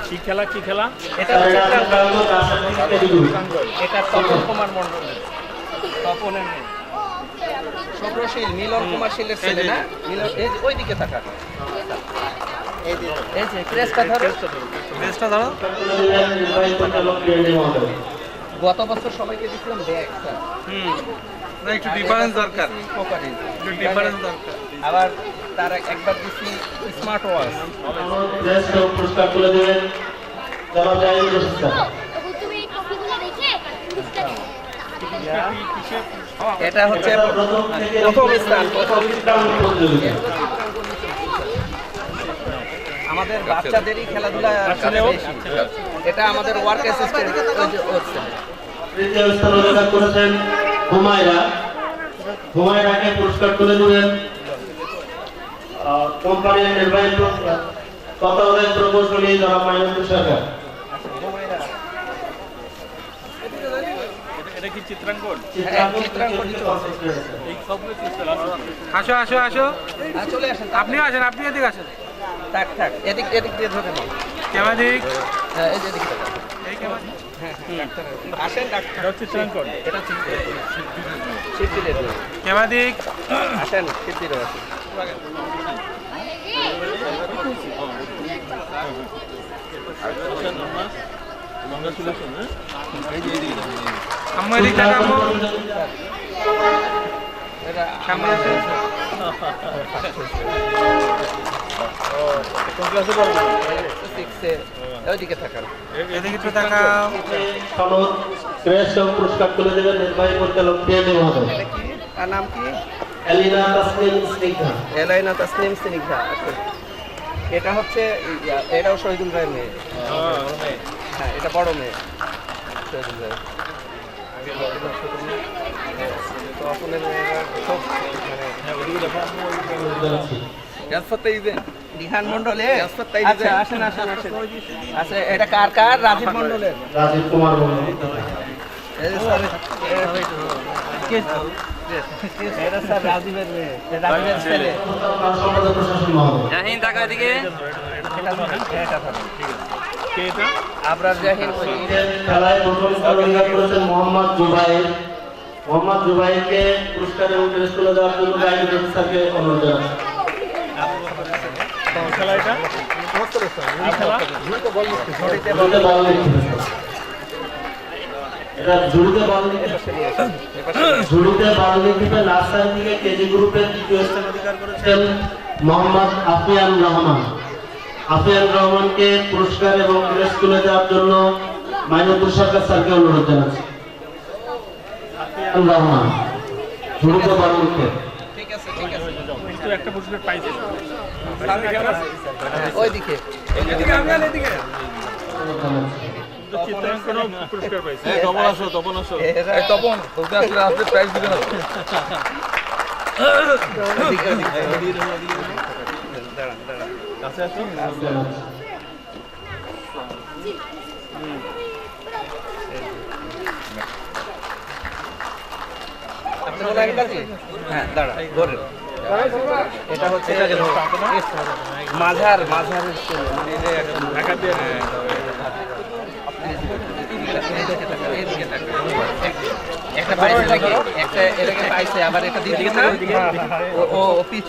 কি খেলা, কি খেলা? এটা তপন কুমার মন্ডল, তপনের মেয়ে শুভ্রশীল, মিলন কুমার শীলের ছেলে না? মিলন, ওই দিকে থাকা, এই যে ক্রেসটা ধরো, ক্রেসটা ধরো। গত বছর সবাইকে দিচ্ছিলাম ব্যাগ স্যার। না একটু ডিফারেন্স দরকার, একটু ডিফারেন্স দরকার। আবার তার একবার দিচ্ছি স্মার্ট ওয়াচ। শ্রেষ্ঠ পুরস্কার তুলে দেবেন জনাব জাহিদ রশিদ স্যার। এটা হচ্ছে প্রথম থেকে প্রথম স্থান, প্রথম চিত্রাঙ্কন প্রতিযোগিতা। আমাদের বাচ্চাদেরই খেলাধুলা আসলে বেশি। এটা আমাদের ওয়ার্ক অ্যাসিস্ট্যান্ট হচ্ছে। তৃতীয় স্থান অধিকার করেছেন হুমায়রা। হুমায়রাকে পুরস্কার তুলে দেবেন কোম্পানির নির্বাহী তত্ত্বাবধায়ক প্রকৌশলী জনাব মাইনুদ্দিন সরকার। এটা কি চিত্রাঙ্কন? আসো আসো আসো, চলে আসেন, আপনি আসেন, আপনি এদিকে আসেন। থাক থাক, এদিক এদিক দিয়ে ধরে নাও। ক্যামেরা দিক, এই যে এদিকে তাকাও। এই ক্যামেরা, আসেন ডাক্তার। চিত্রাঙ্কন এটা শিল্পীদের ক্যামেরা দিক, আসেন, শিল্পীরা আসেন। আম্মু এদিক তাকা, আম্মু সামনে আসে। ওইদিকে থাকান, এদিকে তো তাকাও। সনদ শ্রেষ্ঠ পুরস্কার তুলে দেবেন নির্বাহী পরিচালক টিএনএ মহোদয়। তার নাম কি? এলিনা তাসনিম স্নিগ্ধা। এলাইনা তাসনিম স্নিগ্ধা। এটা হচ্ছে এটাও শহীদুল ভাইয়ের মেয়ে। হ্যাঁ, এটা বড় মেয়ে শহীদুল ভাই। তপনের মেয়েরা সব রিহান মন্ডলে। আচ্ছা, আসেন আসেন আসেন। আচ্ছা, এটা কার কার? রাজীব মন্ডলের। রাজীব কুমার মন্ডল। এটা স্যার রাজীবের মেয়ে, রাজীবের ছেলে। সম্পাদক প্রশাসন মহোদয়। জাহিন টাকা দিকে আবরার জাহিন। খেলায় প্রথম স্থান অধিকার করেছেন মোহাম্মদ জুবাইর। মোহাম্মদ জুবাইরকে পুরস্কার এবং ড্রেস তুলে দেওয়ার জন্য গাইড অফিসারকে অনুরোধ জানাচ্ছি। ঝুড়িতে বল নিক্ষেপ। এটা ঝুড়িতে বল নিক্ষেপ। ঝুড়িতে বল নিক্ষেপে নার্সারি থেকে কেজি গ্রুপের তৃতীয় স্থান অধিকার করেছেন মোহাম্মদ আফিয়ান রহমান। আফিয়ান রহমানকে পুরস্কার এবং ড্রেস তুলে দেওয়ার জন্য মাইনুদ্দিন সরকার স্যারকে অনুরোধ জানাচ্ছি। আফিয়ান রহমান, ঝুড়িতে বল নিক্ষেপ। ঠিক আছে ঠিক আছে, কিন্তু একটা পুরস্কার পাইছে। ওইদিকে চিত্রাঙ্কন পুরস্কার পাইছে। তপন আসো, তপন আসো। তপন তোকে আসলে আসলে প্রাইজ দিবে না। দাঁড়ান দাঁড়ান, কাছে আসো। আপনি বলে একটা দিন। হ্যাঁ দাঁড়ান, ধরেন। এটা হচ্ছে মাঝার মাঝারের ছেলে, মানে এই যে ঢাকা দিয়ে একটা পাইছে নাকি, একটা এটাকে পাইছে, আবার এটা দিকে ও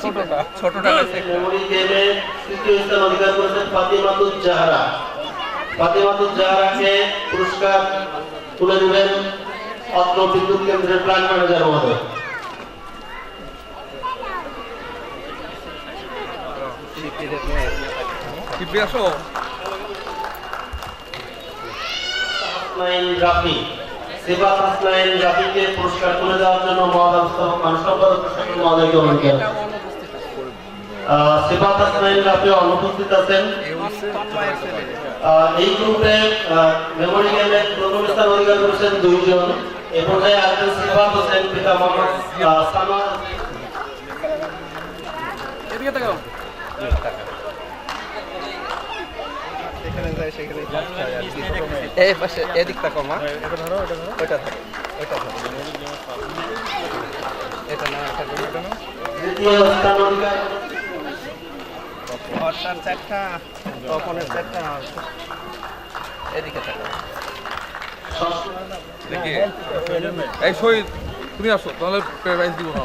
ছোটটা ছোটটা পাইছে। মেমোরি গেমে তৃতীয় স্থান অধিকার করেছেন ফাতিমাতুজ জাহরা। ফাতিমাতুজ জাহরাকে পুরস্কার তুলে দেবেন অত্র বিদ্যুৎ কেন্দ্রের প্ল্যান্ট ম্যানেজার মহোদয়। রাফি, সিফাত হাসনাইন রাফিকে পুরস্কার তুলে দেওয়ার জন্য মহাব্যবস্থাপক সম্পাদক প্রশাসন মহোদয়কে অনুরোধ জানাচ্ছি। সিফাত হাসনাইন রাফি অনুপস্থিত আছেন। এই গ্রুপে মেমোরি গেমে প্রথম স্থান অধিকার করেছেন 2 জন। এ পর্যায়ে আছেন সিফাত হোসেন, পিতা মোহাম্মদ সানোয়ার। এদিকে তাকাও, এখানে যায় সেখানে এই পাশে এদিক তাকাও মা। এটা ধরো, এটা ধরো, ওইটা ধরো, ওইটা ধরো, এটা না, এটা না। দ্বিতীয় স্থান অধিকার অর্থাৎ চারটা, তপনের চারটা। এদিকে তাকাও। এই শহীদ তুমি আসো, তাহলে প্রাইজ দিব না।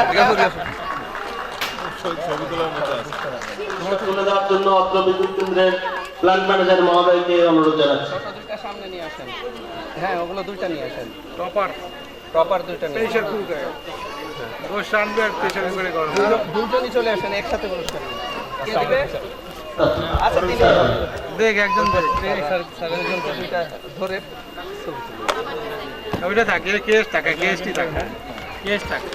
ঠিক আছে, আসো। ছবি তোলার মতো আছে। তুলে দেওয়ার জন্য অত্র বিদ্যুৎ কেন্দ্রের প্ল্যান্ট ম্যানেজার মহোদয়কে অনুরোধ জানাচ্ছি। সামনে নিয়ে আসেন। হ্যাঁ ওগুলো দুইটা নিয়ে আসেন। টপার টপার দুইটা নিয়ে প্রেশার কুকার গোশ আনবে আর প্রেশার কুকারে গরম দুজনই চলে আসেন একসাথে পুরস্কার নিয়ে। কে দিবে? আচ্ছা তিনি দেখ একজন দেখ স্যারের দুইটা ধরে ওইটা থাকে কেস থাকে কেসটি থাকে কেস থাকে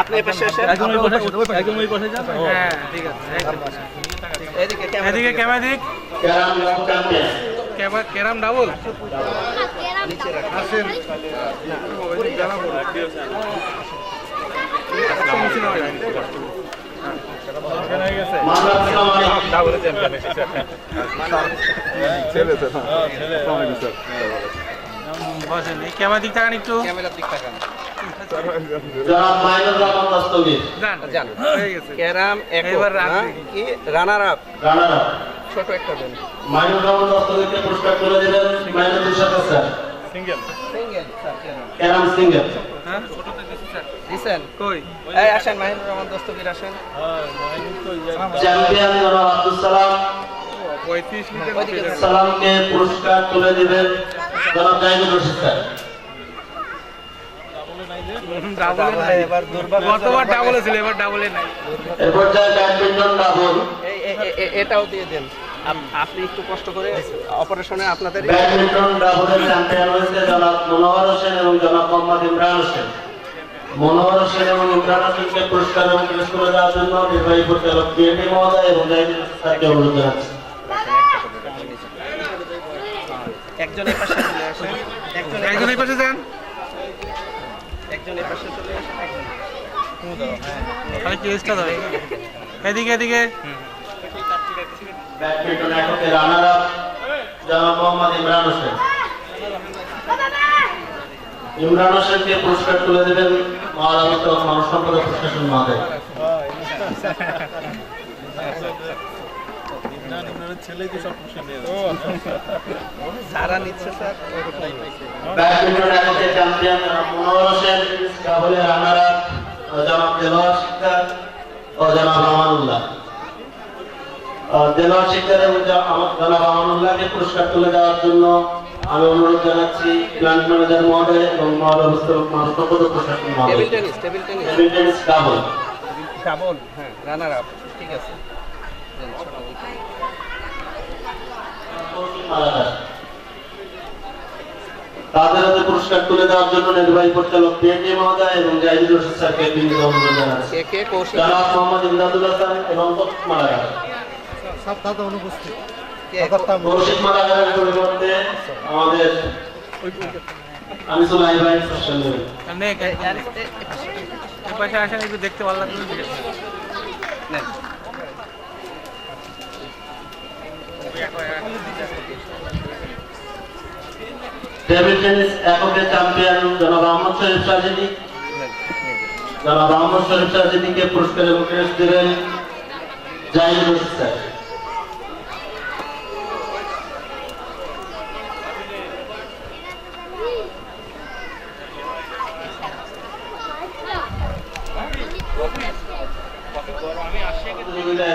আপনি এই পাশে আসেন। একদম ওই পাশে যান। হ্যাঁ ঠিক আছে এদিকে এদিকে ক্যামেরা দিক ক্যারাম ডাবল আসেন বসেন এই ক্যামেরা দিক তাকান একটু ক্যামেরার দিক তাকান। জনাব মাইনুর রহমান দস্তগীর জান হয়ে গেছে ক্যারাম এবার কি রানার আপ রানার আপ ছোট একটা দেন। মাইনুর রহমান দস্তগীরকে পুরস্কার তুলে দিলেন Mainuddin Sarkar sir. Single sir carrom single হ্যাঁ দিছেন কই এই আসেন মাহিনুর রহমান দস্তগীর আসেন। চ্যাম্পিয়ন জনাব আব্দুল সালাম 35 মিনিটের সালামকে পুরস্কার তুলে দিবেন জনাব জাহিদুর রশিদ স্যার। এবার দুর্ভাগ্য গতবার ডাবলে ছিল এবার ডাবলে নাই এ পর্যায়ে ব্যাডমিন্টন ডাবল এটাও দিয়ে দেন। আপনি একটু কষ্ট করে অপারেশনে আপনাদের ব্যাডমিন্টন ডাবলের চ্যাম্পিয়ন হয়েছে জনাব মনোহর হোসেন এবং জনাব মোহাম্মদ ইমরান হোসেন। মনোহর হোসেন এবং ইমরান হোসেনকে পুরস্কার এবং ক্রেস্ট করে দেওয়ার জন্য নির্বাহী পরিচালক বিএনপি মহোদয় এবং জাহিদুর রশিদ স্যারকে অনুরোধ জানাচ্ছি। একজনের পাশে চলে আসেন। একজনের পাশে যান একজনের পাশে চলে আসেন। খালি কেসটা দাও এদিকে এদিকে ব্যাডমিন্টন এককে রানার আপ জনাব মোহাম্মদ ইমরান হোসেন। ইমরান হোসেনকে পুরস্কার তুলে দেবেন মহারাষ্ট্র মানব সম্পদ প্রশাসন মহোদয়। ছেলে কি সব পুরস্কার নিয়ে যারা নিচ্ছে স্যার ব্যাডমিন্টন এককে চ্যাম্পিয়ন জনাব মনোহর হোসেন, ডাবলে রানার আপ জনাব দেলোয়ার শিকদার ও জনাব আমানুল্লাহ। দেলোয়ার শিকদার এবং জনাব আমানুল্লাহকে পুরস্কার তুলে দেওয়ার জন্য আমি অনুরোধ জানাচ্ছি প্ল্যান্ট ম্যানেজার মহোদয় এবং মহাব্যবস্থাপক মানব সম্পদ প্রশাসন মহোদয়। Table tennis table tennis table tennis double double হ্যাঁ রানার আপ ঠিক আছে দেন ছোট তাদের হাতে পুরস্কার তুলে দেওয়ার জন্য নির্বাহী পরিচালক বিএনপি মহোদয় এবং জাহিদুর রশিদ স্যারকে বিনীত অনুরোধ জানাচ্ছি। কে কৌশিক জনাব মোহাম্মদ ইমদাদুল হাসান এবং কৌশিক মালাগার। কৌশিক মালাগারের পরিবর্তে আমাদের আনিসুল আইভাই সেশন নেবেন। এই পাশে আসেন একটু দেখতে ভালো লাগবে টেবিল টেনিস এককের চ্যাম্পিয়ন জনাব আহমদ শরীফ সাজিদি। জনাব আহমদ শরীফ সাজিদিকে পুরস্কার এবং ক্রেস্ট দেবেন Jahidur Rashid sir.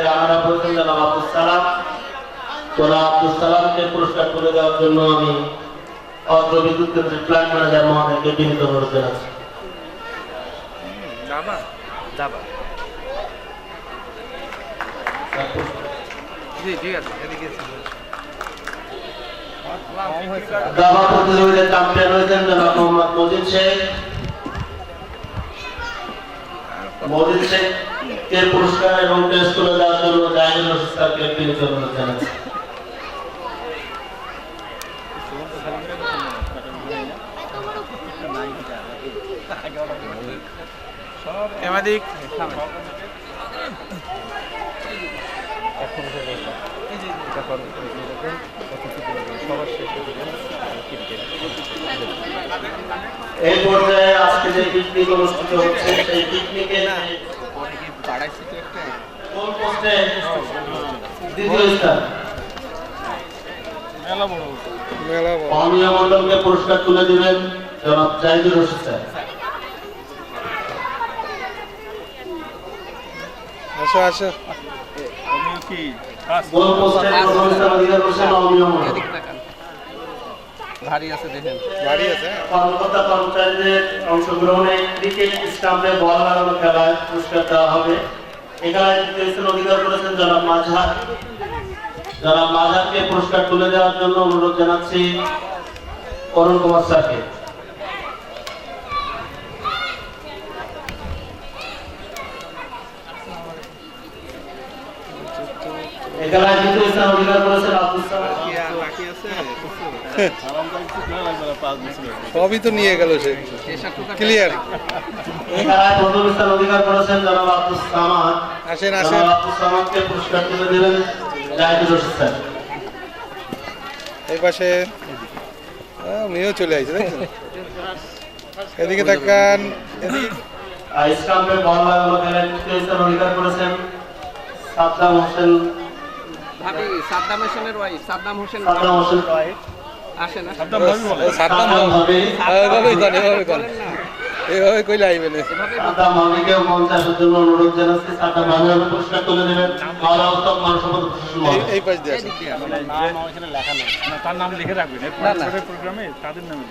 Runner up হয়েছেন জনাব আব্দুল সালাম। জনাব আব্দুল সালামকে পুরস্কার তুলে দেওয়ার জন্য আমি অত্র বিদ্যুৎ কেন্দ্রের প্ল্যান্ট ম্যানেজার মহোদয়কে বিনীত অনুরোধ জানাচ্ছি। জি ঠিক আছে এদিকে দাবা প্রতিযোগিতার চ্যাম্পিয়ন হয়েছেন জনাব মোহাম্মদ মজিদ শেখ। মজিদ শেখকে পুরস্কার এবং ক্রেস্ট তুলে দেওয়ার জন্য জাহিদুর রশিদ স্যারকে বিনীত অনুরোধ জানাচ্ছি। এমাদিক এই পর্যায়ে আজকে যে পিকনিক অনুষ্ঠিত হচ্ছে সেই পিকনিকে কোন পোস্টে দ্বিতীয় স্থান অমিয় মন্ডলকে পুরস্কার তুলে দিবেন জনাব জাহিদুর রশিদ স্যার। আসো আসো গোল পোস্টে প্রথম স্থান অধিকার করছেন অমিয় মন্ডল। ভারী আছে দেখেন। গাড়ি আছে কর্মকর্তা কর্মচারীদের অংশগ্রহণে ক্রিকেট স্টাম্পে বল লাগানো খেলায় পুরস্কার দেওয়া হবে। এই খেলায় তৃতীয় স্থান অধিকার করেছেন জনাব মাঝহার। জনাব মাঝহারকে পুরস্কার তুলে দেওয়ার জন্য অনুরোধ জানাচ্ছি অরুণ কুমার স্যারকে। এই খেলায় তৃতীয় স্থান অধিকার করেছেন আব্দুল সামাদ। বাকি আছে সবই তো নিয়ে গেল সে ক্লিয়ার। এই খেলায় প্রথম স্থান অধিকার করেছেন জনাব আব্দুল সামাদ। আসেন জনাব আব্দুল সামাদকে পুরস্কার তুলে দেবেন জাহিদুর রশিদ স্যার। এই পাশে উনিও চলে আসছে দেখছেন। এদিকে তাকান, এদিকে স্টাম্পে বল লাগানো খেলায় তৃতীয় স্থান অধিকার করেছেন সাদ্দাম হোসেন। ভাবি সাদ্দাম হোসেনের ওয়াইফ সাদ্দাম হোসেন আসে না সাদ্দাম ভাবি এইভাবেই জানে, এইভাবে জানে, এইভাবে কইলে আইবে না। সাদ্দাম ভাবিকেও মঞ্চে আসার জন্য অনুরোধ জানাচ্ছি। সাদ্দাম ভাবি হবে পুরস্কার তুলে দেবেন মাওলা উত্তম মানসম্পদ প্রশাসন মহোদয়। এই পাশ দিয়ে আছে। তার নাম লিখে রাখবেন প্রোগ্রামে তাদের নামে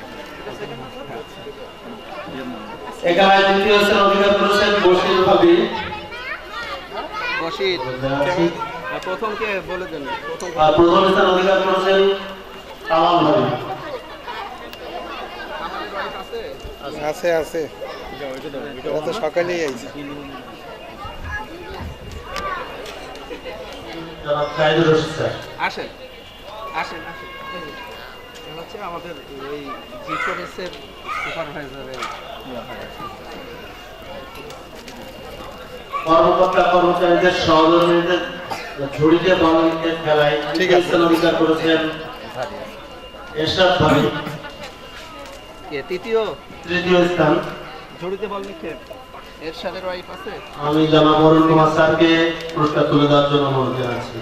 এখানে দ্বিতীয় স্থান অধিকার করেছেন বশির ভাবি। বশির প্রথম কে বলে দেন। আর প্রথম স্থান অধিকার করেছেন কামাল ভাবি। আছে আছে, ওরা তো সকালেই আইছে। জনাব জাহিদুর রশিদ স্যার আসেন আসেন আসেন। হচ্ছে আমাদের এই জিপিএসের সুপারভাইজারের কর্মকর্তা কর্মচারীদের সহকর্মীদের ঝুড়িতে বল ক্রিকেট খেলায় তৃতীয় স্থান অধিকার করেছেন এরশাদ ভাবি। তৃতীয় স্থান ঝুড়িতে বল নিক্ষেপ এরশাদের ওয়াইফ আছে। আমি জনাব অরুণ কুমার স্যারকে পুরস্কার তুলে দেওয়ার জন্য অনুরোধ জানাচ্ছি।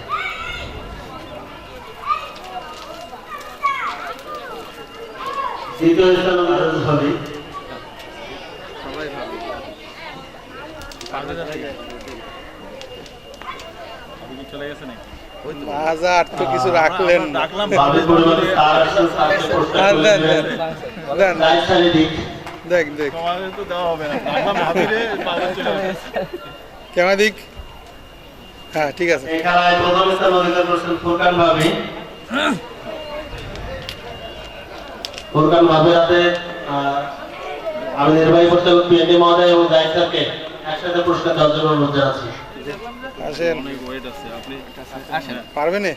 দ্বিতীয় স্থান অধিকার ভাবি। সবাই ভাবি চলে গেছে নাকি? বাজার তো কিছু রাখলেন না। ভাবির পরিবারে স্যার আসছেন, স্যারকে পুরস্কার তুলে দেবেন। দেন রাইট সাইডে দিক। দেখ দেখ তোমাদের তো দেওয়া হবে না। রাখলাম ভাবিরে বাবা চলে গেছে। কেমন দিক? হ্যাঁ ঠিক আছে। এই খেলায় প্রথম স্থান অধিকার করেছেন ফুরকান ভাবি। ফুরকান ভাবির হাতে আমি নির্বাহী পরিচালক পিএনডি মহোদয় এবং জাহিদ স্যারকে একসাথে পুরস্কার দেওয়ার জন্য অনুরোধ জানাচ্ছি। আসেন, অনেক ওয়েট আছে আপনি আসেন। পারবে না?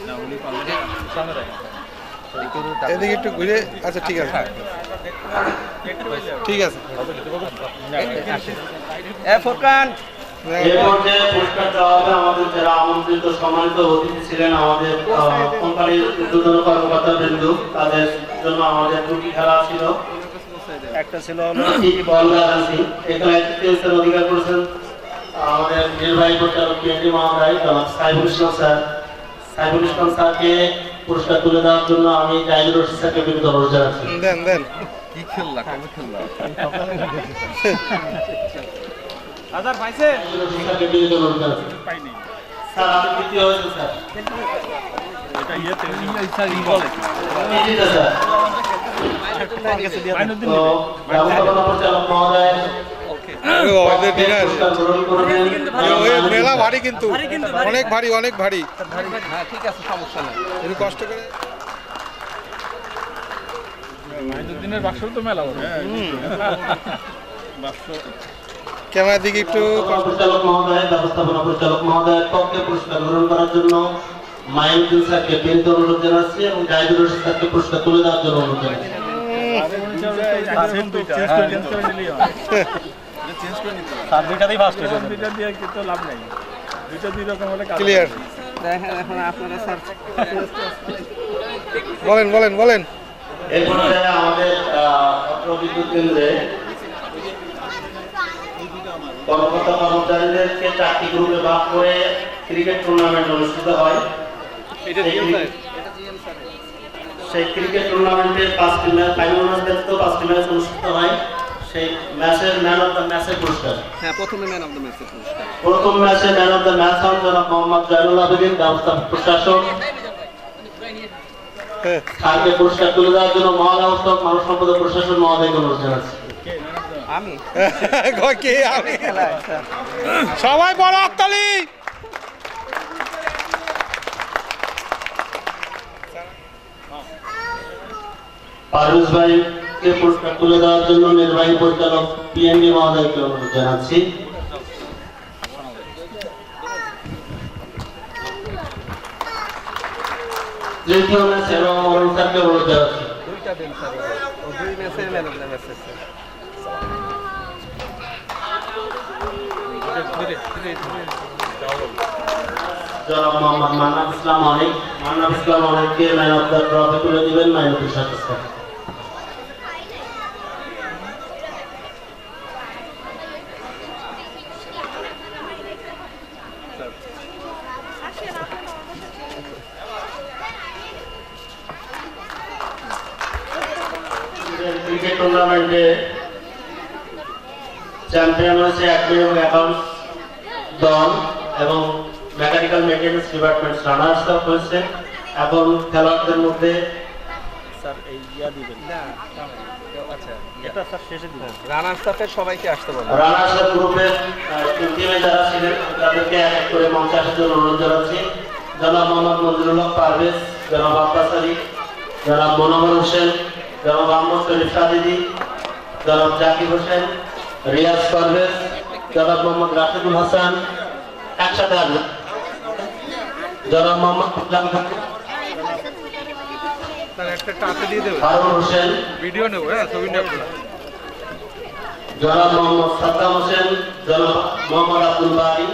না উনি পারবেন সামনে রাখেন। এদিকে একটু ঘুরে। আচ্ছা ঠিক আছে, ঠিক আছে। ফোরকান এই পর্যায়ে পুরস্কার দেওয়া হবে আমাদের যারা আমন্ত্রিত সম্মানিত অতিথি ছিলেন আমাদের কোম্পানির উদ্বোধন কর্মকর্তা বৃন্দু। তাদের জন্য আমাদের দুটি খেলা ছিল। একটা ছিল বল রাজনীতি। এখানে তৃতীয় স্থান অধিকার করেছেন আমাদের নির্বাহী পরিচালক পিএনডি মহোদয় জনাব সাইফুল ইসলাম স্যার। সাইফুল ইসলাম স্যারকে পুরস্কার তুলে দেওয়ার জন্য আমি জাহিদুর রশিদ স্যারকে বিনীত অনুরোধ জানাচ্ছি। দেন দেন। কি খেললা কবে খেললা হাজার পাইছে স্যারকে বিনীত অনুরোধ জানাচ্ছি। পাইনি স্যার আপনি দ্বিতীয় হয়েছেন স্যার। এটা ইয়েতে স্যার ই বলে বিনীত স্যার। মাইনুদ্দিন তো ব্যবস্থাপনা পরিচালক মহোদয় ওদের ডিনার পুরস্কার গ্রহণ করবেন। মেলা ভারী, কিন্তু অনেক ভারী, অনেক ভারী। হ্যাঁ ঠিক আছে সমস্যা নেই। একটু কষ্ট করে। মাইনুদ্দিনের বাক্স তো মেলা বড় বাক্স। ক্যামেরার দিকে একটু পরিচালক মহোদয় ব্যবস্থাপনা পরিচালক মহোদয়ের পক্ষে পুরস্কার গ্রহণ করার জন্য মাইনুদ্দিন স্যারকে বিনীত অনুরোধ জানাচ্ছি এবং জাহিদুর রশিদ স্যারকে পুরস্কার তুলে দেওয়ার জন্য অনুরোধ জানাচ্ছি। ক্লিয়ার। দেখেন এখন আপনারা স্যার বলেন বলেন বলেন। এই পর্যায়ে আমাদের অত্র বিদ্যুৎ কেন্দ্রে কর্মকর্তা কর্মচারীদেরকে 4টি গ্রুপে ভাগ করে ক্রিকেট টুর্নামেন্ট অনুষ্ঠিত হয়। সেই ক্রিকেট টুর্নামেন্টের 5টি ম্যাচ, ফাইনাল ম্যাচ ব্যতীত 5টি ম্যাচ অনুষ্ঠিত হয়। সেই ম্যাচের ম্যান অফ দ্য ম্যাচের পুরস্কার। হ্যাঁ প্রথমে ম্যান অফ দ্য ম্যাচের পুরস্কার। প্রথম ম্যাচে ম্যান অফ দ্য ম্যাচ হন জনাব মোহাম্মদ জয়নুল আবেদিন ব্যবস্থাপক প্রশাসক। স্যারকে পুরস্কার তুলে দেওয়ার জন্য মহাব্যবস্থাপক মানব সম্পদ ও প্রশাসন মহোদয়কে অনুরোধ জানাচ্ছি। আমি সবাই বড় হাততালি। পারভেজ ভাইকে পুরস্কার তুলে দেওয়ার জন্য নির্বাহী পরিচালক পিএনডি মহোদয়কে অনুরোধ জানাচ্ছি। তৃতীয় ম্যাচ এবং অরুণ স্যারকে অনুরোধ জানাচ্ছি। দুইটা দিন স্যার, ও 2 ম্যাচের man of the match sir. জনাব মোহাম্মদ মান্নাফ ইসলাম অনেক, মান্নাফ ইসলাম অনেককে ম্যান অফ দ্য ট্রফি তুলে দিবেন মাইনুদ্দিন সাকিব স্যার। ক্রিকেট টুর্নামেন্টে চ্যাম্পিয়ন হয়েছে অ্যাডমিন এবং অ্যাকাউন্টস দল এবং mechanical maintenance department runners up হয়েছে। এখন খেলোয়াড়দের মধ্যে স্যার এই ইয়া দিবেন না, আচ্ছা এটা স্যার শেষে দিবেন। রানার্স আপের সবাইকে আসতে বলেন। রানার্স আপ গ্রুপের টিমে যারা ছিলেন তাদেরকে এক এক করে মঞ্চে আসার জন্য অনুরোধ জানাচ্ছি। জনাব মোহাম্মদ মঞ্জুরুল হক পারভেজ, জনাব আব্বাস আলী, জনাব মনোহর হোসেন, জনাব আহমদ শরীফ সাদিদি, জনাব জাকির হোসেন, রিয়াজ পারভেজ, জনাব মোহাম্মদ রাশিদুল হাসান, একসাথে আসবেন। জনাব মোহাম্মদ ইসলাম খান, একটা টাতে দিয়ে দেবে, হারুন হোসেন, ভিডিও নেব, হ্যাঁ ছবি নেব। জনাব মোহাম্মদ সাদ্দাম হোসেন, জনাব মোহাম্মদ আব্দুল বারি।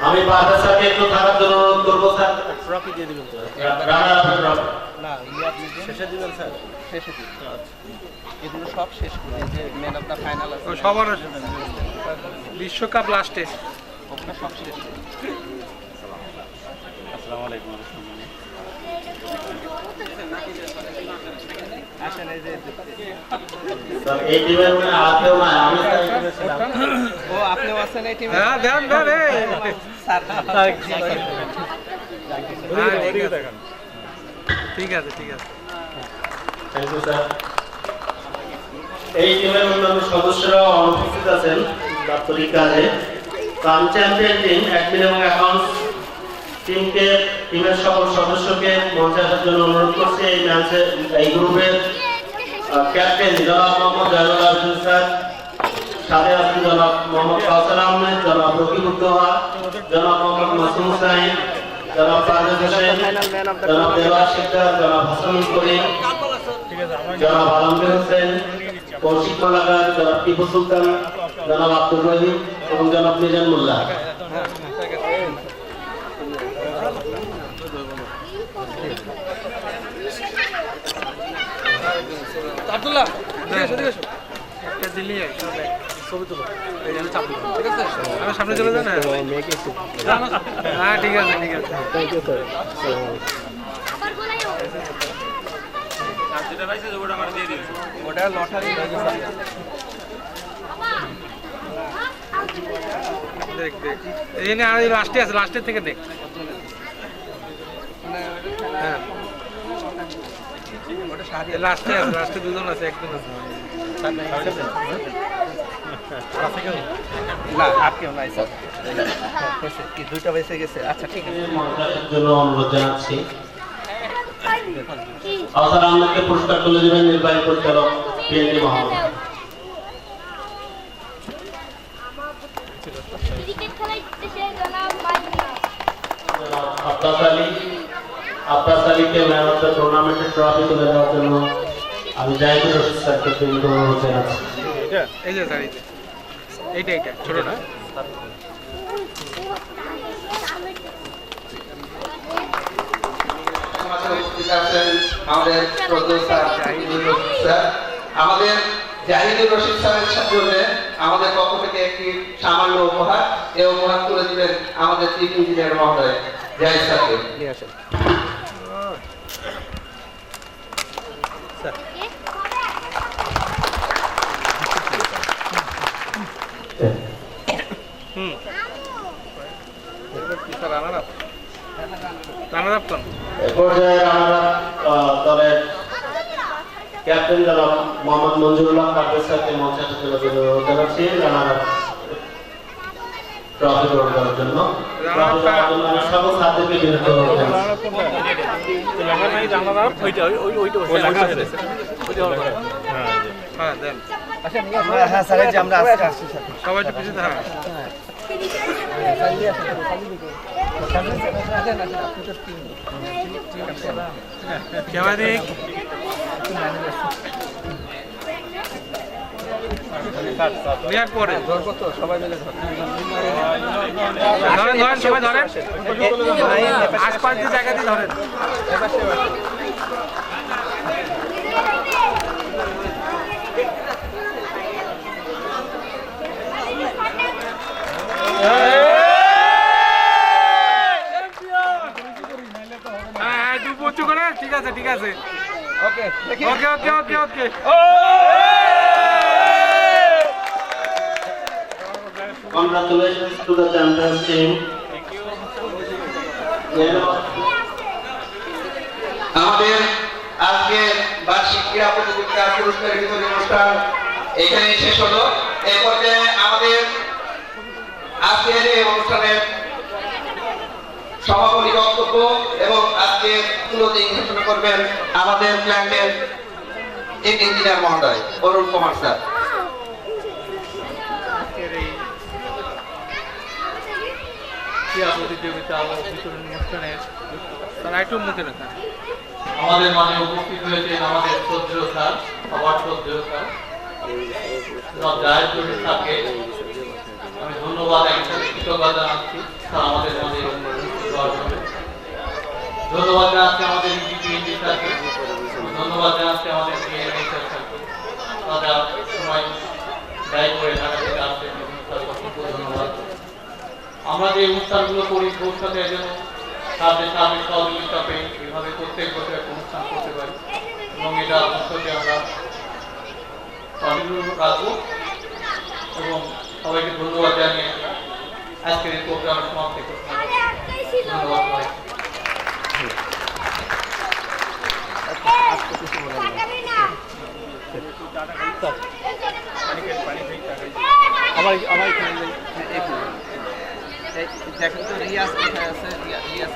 আমি পারভেজ স্যারকে একটু থাকার জন্য অনুরোধ করবো স্যার। ট্রফি দিয়ে দিবেন তো রানার আপের ট্রফি না, ইয়া শেষে দিবেন স্যার, শেষে দিবেন। এগুলো সব শেষ করে যে ম্যান অফ দ্য ফাইনাল আছে সবার বিশ্বকাপ লাস্টে ওটা সব শেষ। আসসালামু আলাইকুম। আসেন এই যে স্যার এই টিমের মধ্যে আছেও না, আমি স্যার এই টিমে ছিলাম। ও আপনিও আছেন এই টিমে? হ্যাঁ দেন দেন স্যার ঠিক আছে ঠিক আছে। Thank you sir. এই টিমের অন্যান্য সদস্যরা অনুপস্থিত আছেন দাপ্তরিক কাজে। চ্যাম্পিয়ন টিম অ্যাডমিন এবং অ্যাকাউন্টস টিমকে টিমের সকল সদস্যকে মঞ্চে আসার জন্য অনুরোধ করছি। এই ম্যাচে এই গ্রুপের ক্যাপ্টেন জনাব মোহাম্মদ জয়নুল আবেদিন স্যার, সাথে আছেন জনাব মোহাম্মদ কাউসার আহমেদ, জনাব রকিবুদ্দোহা, জনাব মোহাম্মদ মাসুম হুসাইন, জনাব পারভেজ হোসেন, জনাব দেওয়ার শিকদার, জনাব হাসানুল করিম, জনাব আলমগীর হোসেন, কৌশিক মালাকার, জনাব টিপু সুলতান, জনাব আব্দুর রহিম এবং জনাব মিজান মোল্লা। আব্দুল্লাহ একটা দিল্লি ছবি তুলো, ঠিক আছে? আমি সামনে চলে যান। হ্যাঁ ঠিক আছে ঠিক আছে। ওটা লটারি দেখ দেখ এই জন্য আর লাস্টে আছে, লাস্টের থেকে দেখ। হ্যাঁ লাস্টে আছে, লাস্টে দুজন আছে, একজন আছে না, আর কেউ নাই স্যার। কি দুইটা বেঁচে গেছে? আচ্ছা ঠিক আছে। জন্য অনুরোধ জানাচ্ছি। আসার আহমেদকে পুরস্কার তুলে দেবেন নির্বাহী পরিচালক পিএনডি মহোদয়। আব্বাস আলীকে ম্যান অফ দ্য টুর্নামেন্টের ট্রফি তুলে দেওয়ার জন্য আমি জাহিদুর রশিদ স্যারকে অনুরোধ জানাচ্ছি। এই যে স্যার এইটা এইটা ছোটটা। আমাদের আমাদের জাহিদুর রশিদ স্যারের সাথে আমাদের পক্ষ থেকে একটি সামান্য উপহার, এই উপহার তুলে দিবেন আমাদের চিফ ইঞ্জিনিয়ার মহোদয় জাহিদ স্যারকে। নিয়ে আসেন স্যার। রানার আপ কোন এ পর্যায়ে রানার দলের ক্যাপ্টেন জনাব মোহাম্মদ মঞ্জুরুল্লাহ কাদের সাথে মঞ্চে জানাচ্ছি রানার ট্রফি গ্রহণ করার জন্য সকল ছাত্রকে বিনীত হ্যাঁ দেন হ্যাঁ স্যার এই যে আমরা আজকে আসছি স্যার সবাই একটু পিছিয়ে থাকা ক্যামেরা দিক বিরাট পরে সবাই মিলে ধরেন ধরেন সবাই ধরেন আশপাশ দিয়ে জায়গা দিয়ে ধরেন হ্যাঁ তুই পচু করে ঠিক আছে ঠিক আছে ওকে ওকে ওকে ওকে ওকে Congratulations to the champions team. আমাদের আজকে বার্ষিক ক্রীড়া প্রতিযোগিতা পুরস্কার বিতরণী অনুষ্ঠান এখানে শেষ হলো। এই পর্যায়ে আমাদের আজকের এই অনুষ্ঠানের সভাপতি বক্তব্য এবং আজকে ক্লোজিং ঘোষণা করবেন আমাদের প্ল্যান্টের ইঞ্জিনিয়ার মহোদয় অরুণ কুমার স্যার। ক্রীড়া প্রতিযোগিতা ও বিতরণ অনুষ্ঠানের তারা একটু মুখে রাখা আমাদের মাঝে উপস্থিত হয়েছেন আমাদের শ্রদ্ধেয় স্যার, সবার শ্রদ্ধেয় স্যার জাহেদ জহির স্যারকে আমি ধন্যবাদ একসাথে কৃতজ্ঞতা জানাচ্ছি স্যার আমাদের মাঝে উপস্থিত হওয়ার জন্য। ধন্যবাদ জানাচ্ছি আমাদের ইঞ্জিনিয়ারিং স্যারকে, ধন্যবাদ জানাচ্ছি আমাদের স্যারকে, তারা সময় ব্যয় করে ঢাকা থেকে আসছেন, তাদের অসংখ্য ধন্যবাদ। আমরা যে অনুষ্ঠানগুলো করি ভবিষ্যতে যেন তাদের সার্বিক সহযোগিতা পেয়ে এভাবে প্রত্যেক বছর একটা অনুষ্ঠান করতে পারি এবং এটা ভবিষ্যতে আমরা কন্টিনিউ রাখবো এবং সবাইকে ধন্যবাদ জানিয়ে আজকের এই প্রোগ্রামের সমাপ্তি করতে ধন্যবাদ সবাই। আমার দেখেন তো রিয়াজ কোথায় আছে রিয়াজ